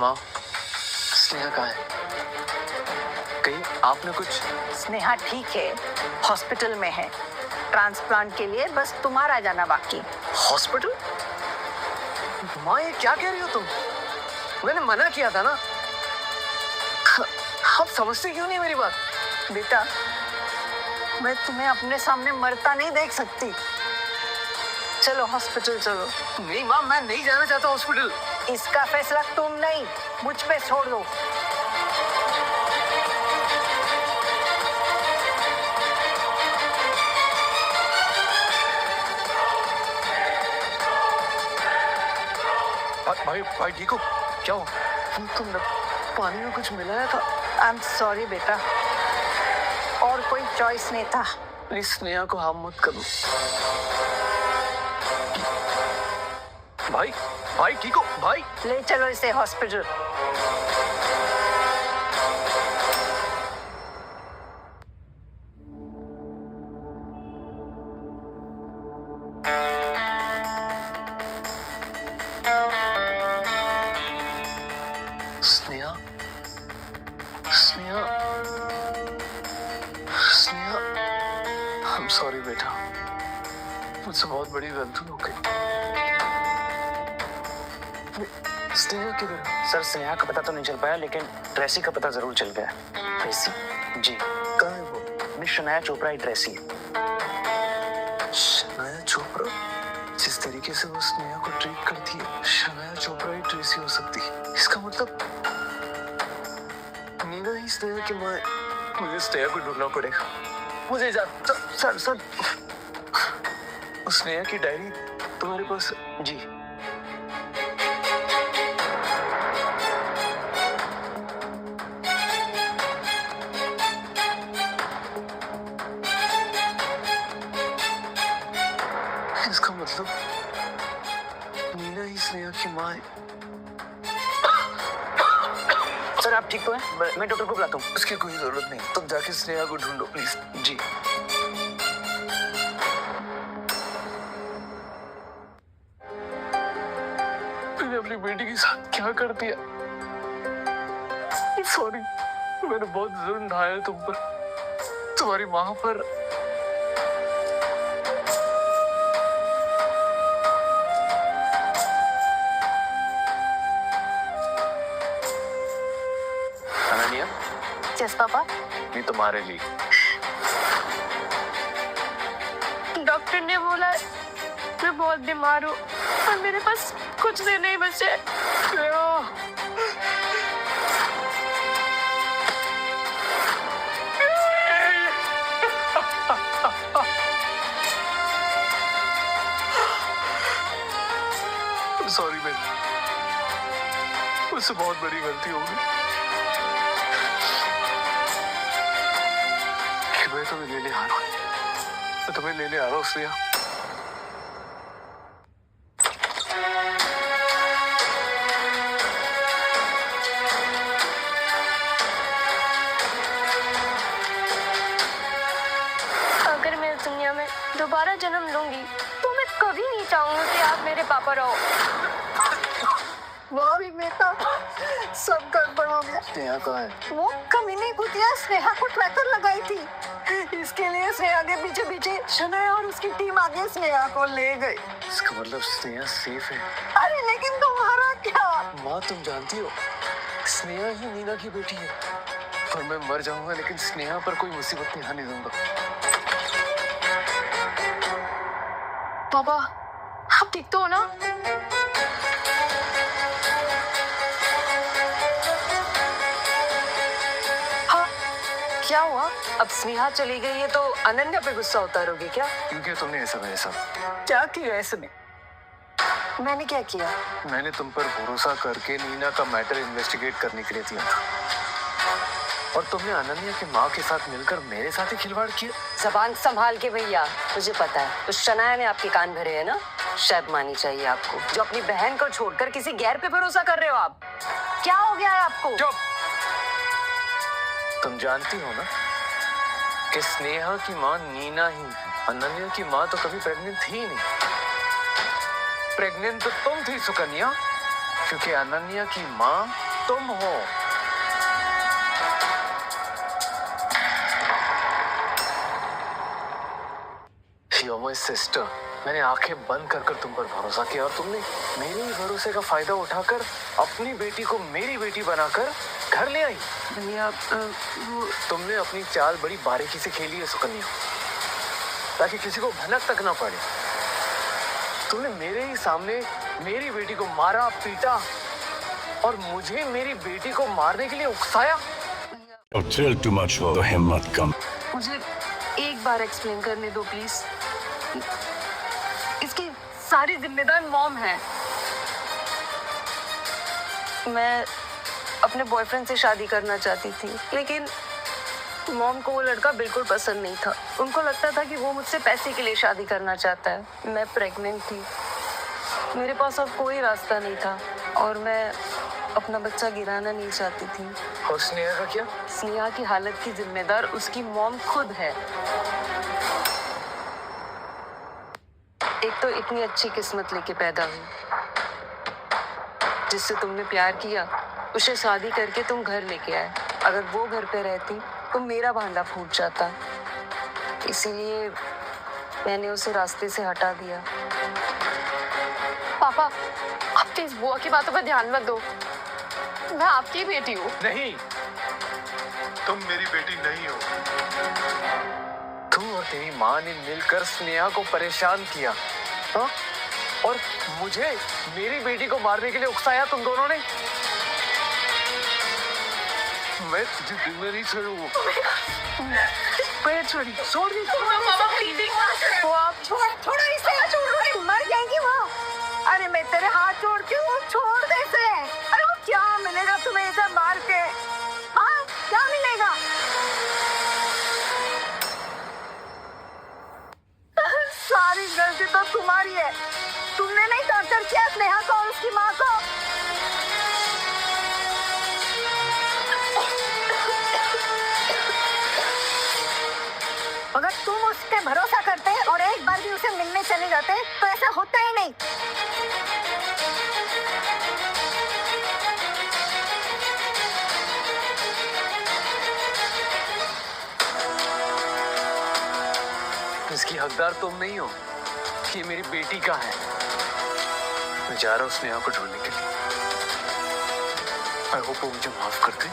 माँ, स्नेहा कहाँ है? कहीं आपने कुछ? स्नेहा ठीक है, हॉस्पिटल में है। ट्रांसप्लांट के लिए बस तुम्हारा जाना बाकी। हॉस्पिटल? माँ, ये क्या कह रही हो तुम? मैंने मना किया था ना। आप समझते क्यों नहीं मेरी बात? बेटा, मैं तुम्हें अपने सामने मरता नहीं देख सकती। चलो हॉस्पिटल चलो। नहीं माँ, मैं नहीं जाना चाहता हॉस्पिटल। इसका फैसला तुम नहीं, मुझ पे छोड़ दो। भाई ठीक हो? क्या हो? तुम पानी में कुछ मिलाया था। आई एम सॉरी बेटा, और कोई चॉइस नहीं था। प्लीज स्नेहा को हार्म मत करो। भाई भाई ठीक हो भाई? ले चलो इसे hospital. Sneha Sneha Sneha, I am sorry बेटा, मुझसे बहुत बड़ी गलती हो गई। स्नेहा किधर है? सर स्नेहा का पता तो नहीं चल पाया, लेकिन ट्रेसी का पता जरूर चल गया। ट्रेसी? जी। कहाँ है वो? मिस शनाया चोपड़ा ही ट्रेसी। शनाया चोपड़ा? जिस तरीके से वो स्नेहा को ट्रीट करती है, शनाया चोपड़ा ही ट्रेसी हो सकती है। इसका मतलब नीना ही स्नेहा की माँ है। मुझे स्नेहा को ढूंढना पड़ेगा। मुझे सर स्नेहा की डायरी तुम्हारे पास? जी। इसका मतलब नीना ही स्नेहा की माँ है। सर आप ठीक तो हैं? मैं डॉक्टर को बुलाता हूँ। उसकी कोई जरूरत नहीं, तुम जाके स्नेहा को ढूंढो प्लीज। जी। मैंने अपनी बेटी के साथ क्या कर दिया? सॉरी, मैंने बहुत जुल्म ढाया तुम पर, तुम्हारी माँ पर। Ananya, yes papa. ये तुम्हारे लिए। डॉक्टर ने बोला मैं बहुत बीमार हूँ और मेरे पास कुछ दिन नहीं बचे। सॉरी बेटा, मुझसे बहुत बड़ी गलती हो गई। मैं तुम्हें लेने आ रहा हूँ, मैं तुम्हें लेने आ रहा हूँ स्नेहा। अगर मैं इस दुनिया में दोबारा जन्म लूंगी तो मैं कभी नहीं चाहूंगी कि आप मेरे पापा रहो। वो भी बेटा, सब गड़बड़ हो गया। स्नेहा कहाँ है? वो कमीनी कुतिया स्नेहा को ट्रैकर लगाई थी, इसके लिए स्नेहा के पीछे पीछे शनाया और उसकी टीम आगे स्नेहा को ले गई। इसका मतलब स्नेहा सेफ है। अरे लेकिन तुम्हारा क्या? माँ तुम जानती हो, स्नेहा ही नीना की बेटी है, और मैं मर जाऊंगा लेकिन स्नेहा पर कोई मुसीबत नहीं आने दूंगा। पापा आप ठीक तो हो ना? क्या हुआ? अब स्नेहा चली गई है तो अनन्या पे गुस्सा उतारोगे क्या? क्योंकि तुमने ऐसा वैसा क्या किया इसने? मैंने क्या किया? मैंने तुम पर भरोसा करके नीना का मैटर इन्वेस्टिगेट करने के लिए दिया था, और तुमने अनन्या की माँ के साथ मिलकर मेरे साथ ही खिलवाड़ किया। जबान संभाल के भैया, मुझे पता है तो शनाया ने आपके कान भरे हैं ना। शर्म आनी चाहिए आपको, जो अपनी बहन को छोड़कर किसी गैर पे भरोसा कर रहे हो आप। क्या हो गया है आपको? चुप! तुम जानती हो ना कि स्नेहा की माँ नीना ही है। अनन्या की माँ तो कभी प्रेग्नेंट थी नहीं। प्रेग्नेंट तो तुम थी सुकन्या, क्योंकि अनन्या की माँ तुम हो। You're my sister. मैंने आंखें बंद कर तुम पर भरोसा किया, और तुमने मेरे ही भरोसे का फायदा उठाकर अपनी बेटी को मेरी बेटी बनाकर घर ले आई। भैया तुमने अपनी चाल बड़ी बारीकी से खेली है सुकन्या, ताकि किसी को भनक तक ना पड़े। तुमने मेरे ही सामने मेरी बेटी को मारा, पीटा, और मुझे मेरी बेटी को मारने के लिए उकसाया। थ्रिल टू मच हो तो हिम्मत कम। मुझे एक बार एक्सप्लेन करने दो प्लीज। इसकी सारी जिम्मेदार मॉम है। अपने बॉयफ्रेंड से शादी करना चाहती थी, लेकिन मॉम को वो लड़का बिल्कुल पसंद नहीं था। उनको लगता था कि वो मुझसे पैसे के लिए शादी करना चाहता है। मैं प्रेग्नेंट थी, मेरे पास अब कोई रास्ता नहीं था और मैं अपना बच्चा गिराना नहीं चाहती थी। और स्नेहा का क्या? स्नेहा की हालत की जिम्मेदार उसकी मॉम खुद है। एक तो इतनी अच्छी किस्मत लेके पैदा हुई, जिससे तुमने प्यार किया, उसे शादी करके तुम घर लेके आए। अगर वो घर पे रहती तो मेरा भांडा फूट जाता, इसीलिए मैंने उसे रास्ते से हटा दिया। पापा, आप प्लीज बुआ की बातों पर ध्यान मत दो। मैं आपकी बेटी हूँ। नहीं, तुम मेरी बेटी नहीं हो। तू और तेरी माँ ने मिलकर स्नेहा को परेशान किया, हाँ? और मुझे मेरी बेटी को मारने के लिए उकसाया तुम दोनों ने। मैं तुझे दिल में नहीं छोड़ूंगा। पैर छोड़ी, छोड़ दी। वो आप छोड़ो इसे, छोड़ो, मर जाएंगी वो। अरे मैं तेरे हाथ जोड़ती हूँ, छोड़ दे इसे। अरे वो क्या मिलेगा तुम्हें इसे मार के? हाँ, क्या मिलेगा? सारी गलती तो तुम्हारी है। तुमने नहीं टॉर्चर किया स्नेहा को और उसकी माँ को। अगर तुम उस पे भरोसा करते और एक बार भी उसे मिलने चले जाते तो ऐसा होता ही नहीं। इसकी हकदार तुम नहीं हो, ये मेरी बेटी का है। मैं जा रहा हूँ स्नेहा को ढूंढने के लिए। आई होप वो मुझे माफ कर दे।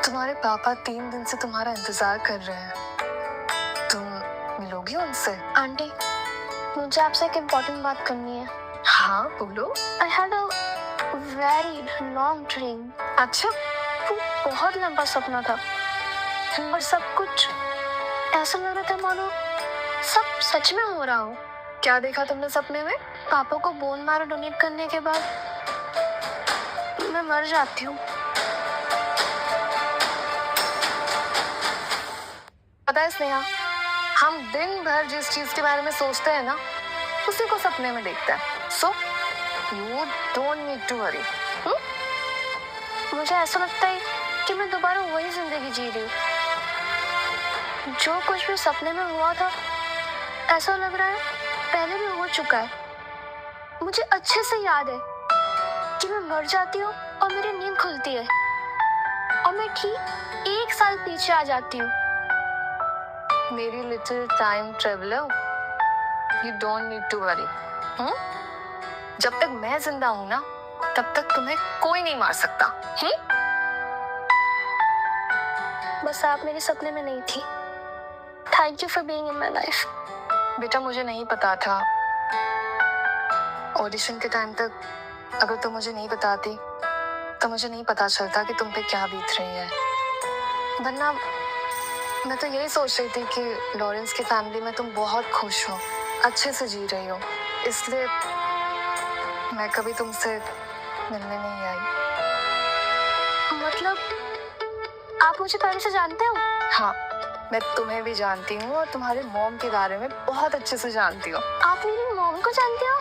तुम्हारे पापा 3 दिन से तुम्हारा इंतजार कर रहे हैं। तुम मिलोगी उनसे? आंटी, मुझे आपसे एक इम्पोर्टेंट बात करनी है। हाँ बोलो। I had a very long dream. अच्छा, वो बहुत लंबा सपना था और सब कुछ ऐसा लग रहा था मानो सब सच में हो रहा हो। क्या देखा तुमने सपने में? पापा को बोन मैरो डोनेट करने के बाद मैं मर जाती हूँ। पता है स्नेहा, हम दिन भर जिस चीज के बारे में सोचते हैं ना, उसी को सपने में देखते हैं। So you don't need to worry. मुझे ऐसा लगता है कि मैं दोबारा वही जिंदगी जी रही हूँ। जो कुछ भी सपने में हुआ था, ऐसा लग रहा है पहले भी हो चुका है। मुझे अच्छे से याद है कि मैं मर जाती हूँ और मेरी नींद खुलती है और मैं ठीक 1 साल पीछे आ जाती हूँ। मेरी little time traveller, you don't need to worry. जब तक मैं जिंदा हूं ना, तब तक तुम्हें कोई नहीं मार सकता। बस आप मेरे सपने में नहीं थी। Thank you for being in my life. बेटा, मुझे नहीं पता था ऑडिशन के टाइम तक, अगर तुम मुझे नहीं बताती तो मुझे नहीं पता चलता कि तुम पे क्या बीत रही है। वरना मैं तो यही सोच रही थी कि लॉरेंस की फैमिली में तुम बहुत खुश हो, अच्छे से जी रही हो, इसलिए मैं कभी तुमसे मिलने नहीं आई। मतलब आप मुझे पहले से जानते हो? हाँ, मैं तुम्हें भी जानती हूँ और तुम्हारे मॉम के बारे में बहुत अच्छे से जानती हूँ। आप मेरी मॉम को जानते हो?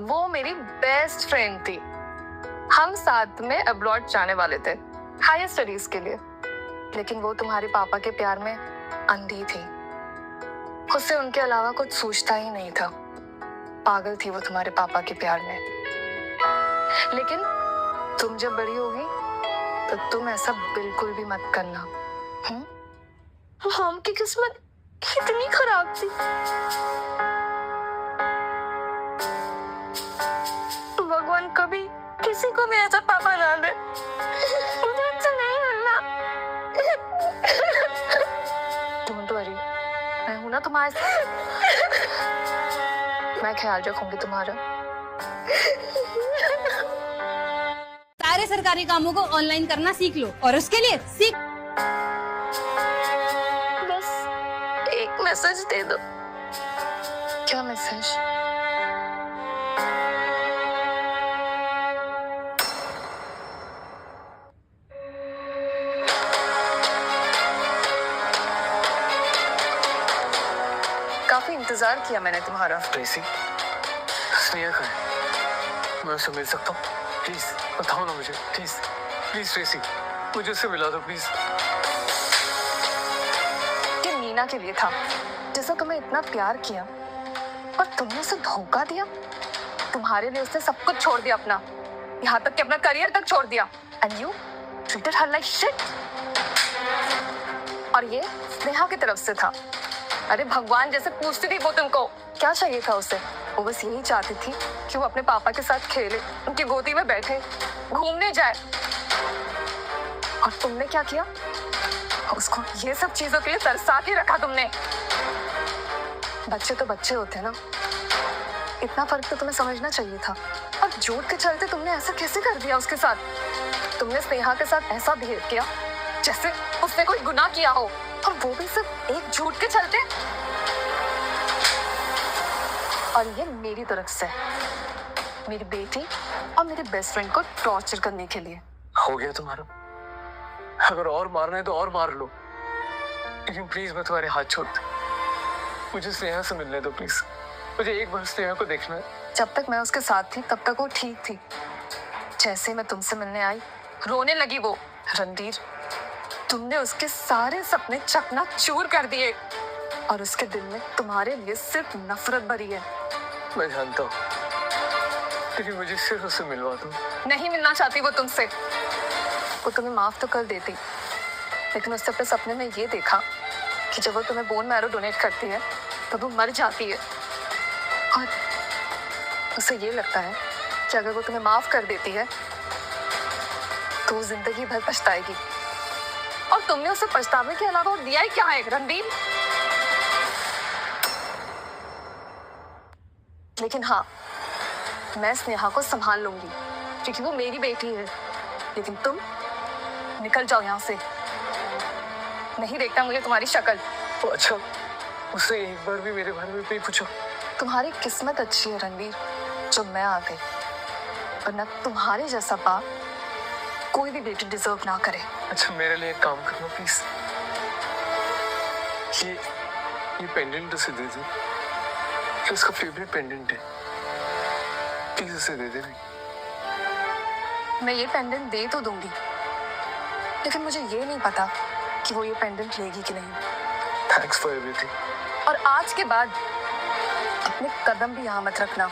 वो मेरी बेस्ट फ्रेंड थी। हम साथ में अब्रॉड जाने वाले थे हायर स्टडीज के लिए, लेकिन वो तुम्हारे पापा के प्यार में अंधी थी। उससे उनके अलावा कुछ सोचता ही नहीं था। पागल थी वो तुम्हारे पापा के प्यार में। लेकिन तुम जब बड़ी होगी तो तुम ऐसा बिल्कुल भी मत करना। मॉम की किस्मत कितनी खराब थी। भगवान कभी किसी को भी ऐसा पापा ना दे। मुझे अच्छा नहीं मिलना। मैं ख्याल रखूंगी तुम्हारा। सारे सरकारी कामों को ऑनलाइन करना सीख लो और उसके लिए सीख। बस एक मैसेज दे दो। क्या मैसेज? काफी इंतजार किया मैंने तुम्हारा। ट्रेसी, स्नेहा कहाँ है? मैं उससे मिल सकता हूँ? प्लीज बताओ ना मुझे, प्लीज प्लीज ट्रेसी, मुझे उससे मिला दो प्लीज। ये मीना के लिए था, जिसे तुम्हें इतना प्यार किया और तुमने उसे धोखा दिया। तुम्हारे लिए उसने सब कुछ छोड़ दिया अपना, यहाँ तक कि अपना करियर तक छोड़ दिया। And you treated her like shit. और ये स्नेहा की तरफ से था। अरे भगवान जैसे पूछती थी वो तुमको क्या चाहिए था उसे। वो बस यही चाहती थी कि वो अपने पापा के साथ खेले, उनकी गोदी में बैठे, घूमने जाए। और तुमने क्या किया? उसको ये सब चीजों के लिए तरसा के रखा तुमने। बच्चे तो बच्चे होते हैं ना, इतना फर्क तो तुम्हें समझना चाहिए था। और झूठ के चलते तुमने ऐसा कैसे कर दिया उसके साथ? तुमने स्नेहा के साथ ऐसा बिहेव किया जैसे उसने कोई गुनाह किया हो, और वो भी सिर्फ एक झूठ के चलते। और ये मेरी तरफ से मेरी बेटी और मेरे बेस्ट फ्रेंड को टॉर्चर करने के लिए। हो गया तुम्हारा? अगर और मारना है तो और मार लो, लेकिन प्लीज मैं तुम्हारे हाथ छोड़ता, मुझे स्नेहा से मिलने दो प्लीज। मुझे एक बार स्नेहा को देखना है। जब तक मैं उसके साथ थी तब तक वो ठीक थी। जैसे मैं तुमसे मिलने आई रोने लगी वो। रणधीर, तुमने उसके सारे सपने चकनाचूर कर दिए और उसके दिल में तुम्हारे लिए सिर्फ नफरत भरी है। मैं जानता हूँ, लेकिन मुझे सिर्फ उससे मिलवा दो। नहीं मिलना चाहती वो तुमसे। वो तुम्हें माफ तो कर देती, लेकिन उसने अपने सपने में ये देखा कि जब वो तुम्हें बोन मैरो डोनेट करती है तब वो मर जाती है। और उसे ये लगता है कि अगर वो तुम्हें माफ कर देती है तो वो जिंदगी भर पछताएगी। और तुमने उसे पछतावे के अलावा और दिया ही क्या है रणदीप? लेकिन हाँ, मैं स्नेहा को संभाल लूंगी क्योंकि वो मेरी बेटी है। लेकिन तुम निकल जाओ यहाँ से, नहीं देखता मुझे तुम्हारी शक्ल। अच्छा, उससे एक बार भी मेरे बारे में नहीं पूछा? तुम्हारी किस्मत अच्छी है रणवीर, जो मैं आ गई, वरना तुम्हारे जैसा बाप कोई भी बेटी डिजर्व ना करे। अच्छा, मेरे लिए एक काम करना प्लीज। ये पेंडेंट उसे दे दो, उसका फेवरेट पेंडेंट है, प्लीज उसे दे दे। मैं ये पेंडेंट दे तो दूंगी, लेकिन मुझे ये नहीं पता कि वो ये पेंडेंट लेगी कि नहीं। Thanks for everything. और आज के बाद अपने कदम भी यहाँ मत रखना,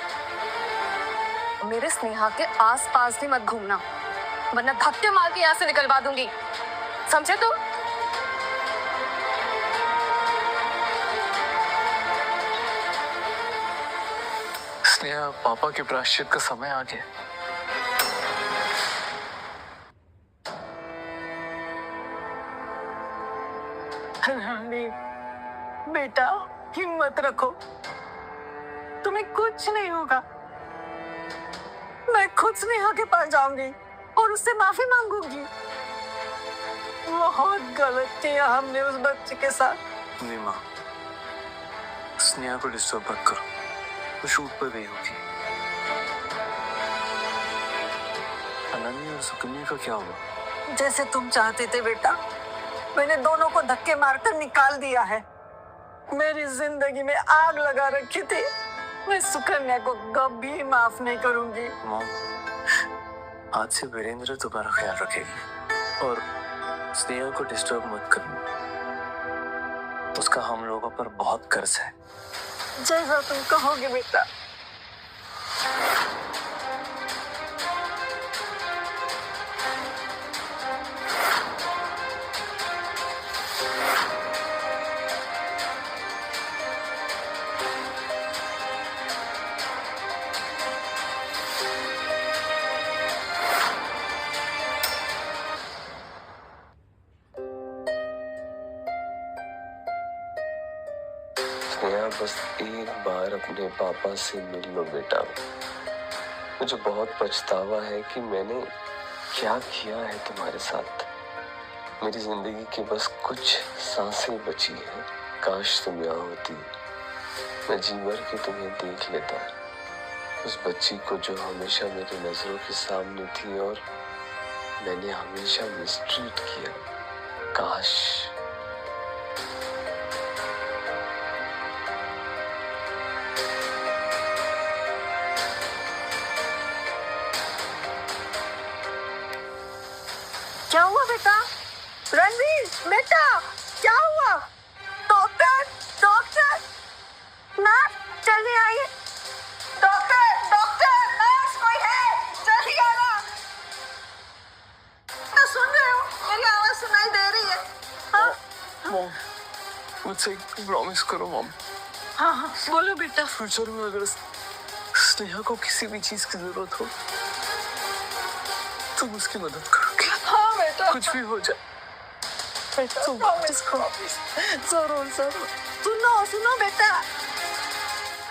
मेरे स्नेहा के आसपास भी मत घूमना, वरना धक्के मार के यहाँ से निकलवा दूंगी, समझे तुम? स्नेहा, पापा के प्रायश्चित का समय आ गया। रानी, बेटा हिम्मत रखो, तुम्हें कुछ नहीं होगा। मैं खुद स्नेहा के पास जाऊंगी और उससे माफी मांगूंगी। बहुत गलत किया हमने उस बच्चे के साथ। नहीं माँ, स्नेहा को डिस्टर्ब मत करो, वो शूट पर गई होगी। अनन्या और सुकन्या का क्या हुआ? जैसे तुम चाहते थे बेटा, मैंने दोनों को धक्के मारकर निकाल दिया है। मेरी जिंदगी में आग लगा रखी थी, मैं सुकन्या को कभी माफ नहीं करूंगी। मॉम, आज से वीरेंद्र तुम्हारा ख्याल रखेगी और स्नेहा को डिस्टर्ब मत करना, उसका हम लोगों पर बहुत कर्ज है। जैसा तुम कहोगे बेटा। स्नेहा बस एक बार अपने पापा से मिल लो बेटा। मुझे बहुत पछतावा है कि मैंने क्या किया है तुम्हारे साथ। मेरी जिंदगी की बस कुछ सांसें बची हैं। काश तुम यहाँ होती, मैं जी भर के तुम्हें देख लेता, उस बच्ची को जो हमेशा मेरी नजरों के सामने थी और मैंने हमेशा मिसट्रीट किया। काश। क्या हुआ बेटा? रणवीर बेटा, क्या हुआ? डॉक्टर, डॉक्टर, नर्स जल्दी आइए। डॉक्टर, डॉक्टर, नर्स कोई है? जल्दी आना। तो सुन रहे हो? मेरी आवाज सुनाई दे रही है? हाँ? मॉम, मुझसे एक प्रॉमिस करो मॉम। हाँ हाँ बोलो बेटा। फ्यूचर में अगर स्नेहा को किसी भी चीज की जरूरत हो तुम उसकी मदद करोगे। हाँ बेटा। कुछ भी हो जाए प्रॉमिस जरूर जरूर। सुनो सुनो बेटा,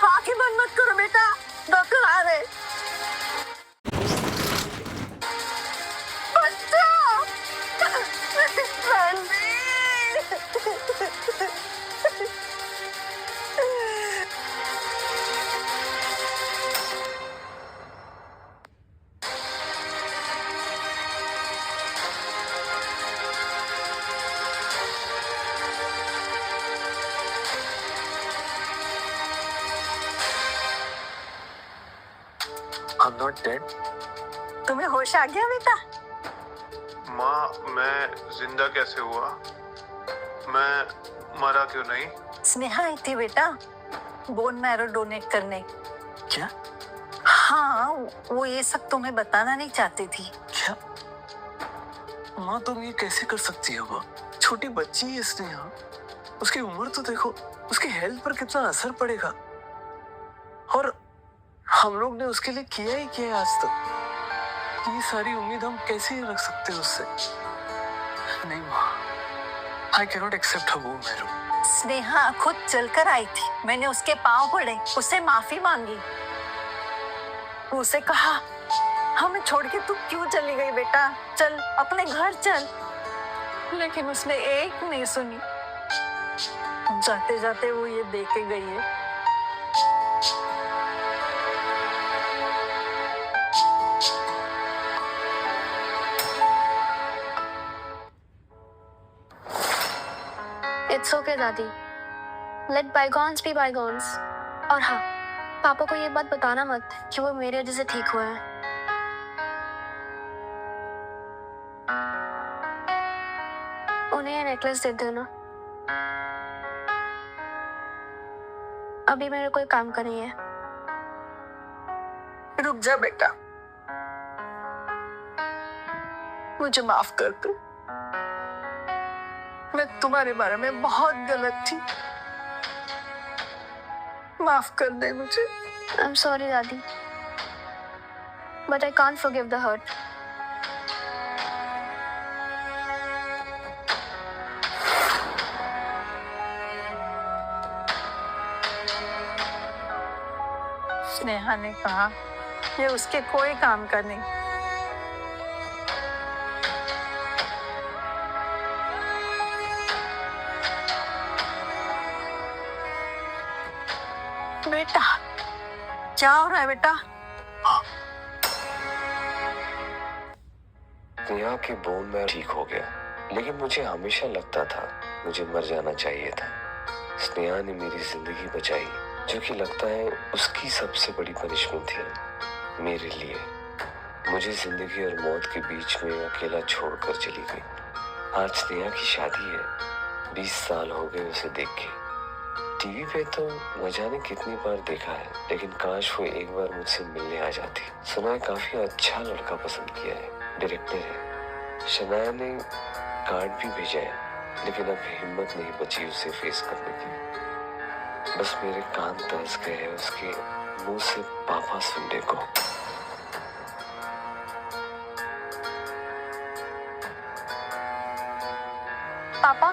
आंखें बंद मत करो बेटा, डॉक्टर आ रहे। बच्चा I'm not dead. तुम्हें होश आ गया बेटा? माँ, मैं जिंदा कैसे हुआ? मैं मरा क्यों नहीं? स्नेहा आई थी बेटा बोन मैरो डोनेट करने। क्या? हाँ, वो ये सब तुम्हें बताना नहीं चाहती थी। क्या? माँ तुम ये कैसे कर सकती हो? वो छोटी बच्ची है स्नेहा, उसकी उम्र तो देखो, उसकी हेल्थ पर कितना असर पड़ेगा। और हम लोग ने उसके लिए किया ही किया है आज तक। ये सारी उम्मीद हम कैसे रख सकते हैं उससे? नहीं माँ, I cannot accept her womb marrow. Sneha खुद चलकर आई थी, मैंने उसके पांव पड़े, उससे माफी मांगी, उसे कहा हमें छोड़ के तू क्यों चली गई बेटा, चल अपने घर चल। लेकिन उसने एक नहीं सुनी। जाते जाते वो ये दे के गई है। इट्स ओके दादी, लेट बायगॉन्स बी बायगॉन्स। और हाँ, पापा को ये बात बताना मत कि वो मेरे वजह से ठीक हुए हैं। उन्हें ये नेकलेस दे देना। अभी मेरे कोई काम का नहीं है। रुक जा बेटा, मुझे माफ कर दो, मैं तुम्हारे बारे में बहुत गलत थी, माफ कर दे मुझे। I am sorry dadi, but I can't forgive the hurt. Sneha ने कहा ये उसके कोई काम का नहीं। बेटा क्या हो रहा है बेटा? स्नेहा के बोन में ठीक हो गया, लेकिन मुझे हमेशा लगता था मुझे मर जाना चाहिए था। स्नेहा ने मेरी जिंदगी बचाई, जो कि लगता है उसकी सबसे बड़ी पनिशमेंट थी मेरे लिए। मुझे जिंदगी और मौत के बीच में अकेला छोड़कर चली गई। आज स्नेहा की शादी है, 20 साल हो गए उसे देख के। टीवी पे तो न जाने कितनी बार देखा है, लेकिन काश वो एक बार मुझसे मिलने आ जाती। सुना है काफी अच्छा लड़का पसंद किया है, डायरेक्टर है। शनाया ने कार्ड भी भेजा है, लेकिन अब हिम्मत नहीं बची उसे फेस करने की। बस मेरे कान तरस गए हैं उसके मुंह से पापा सुनने को। पापा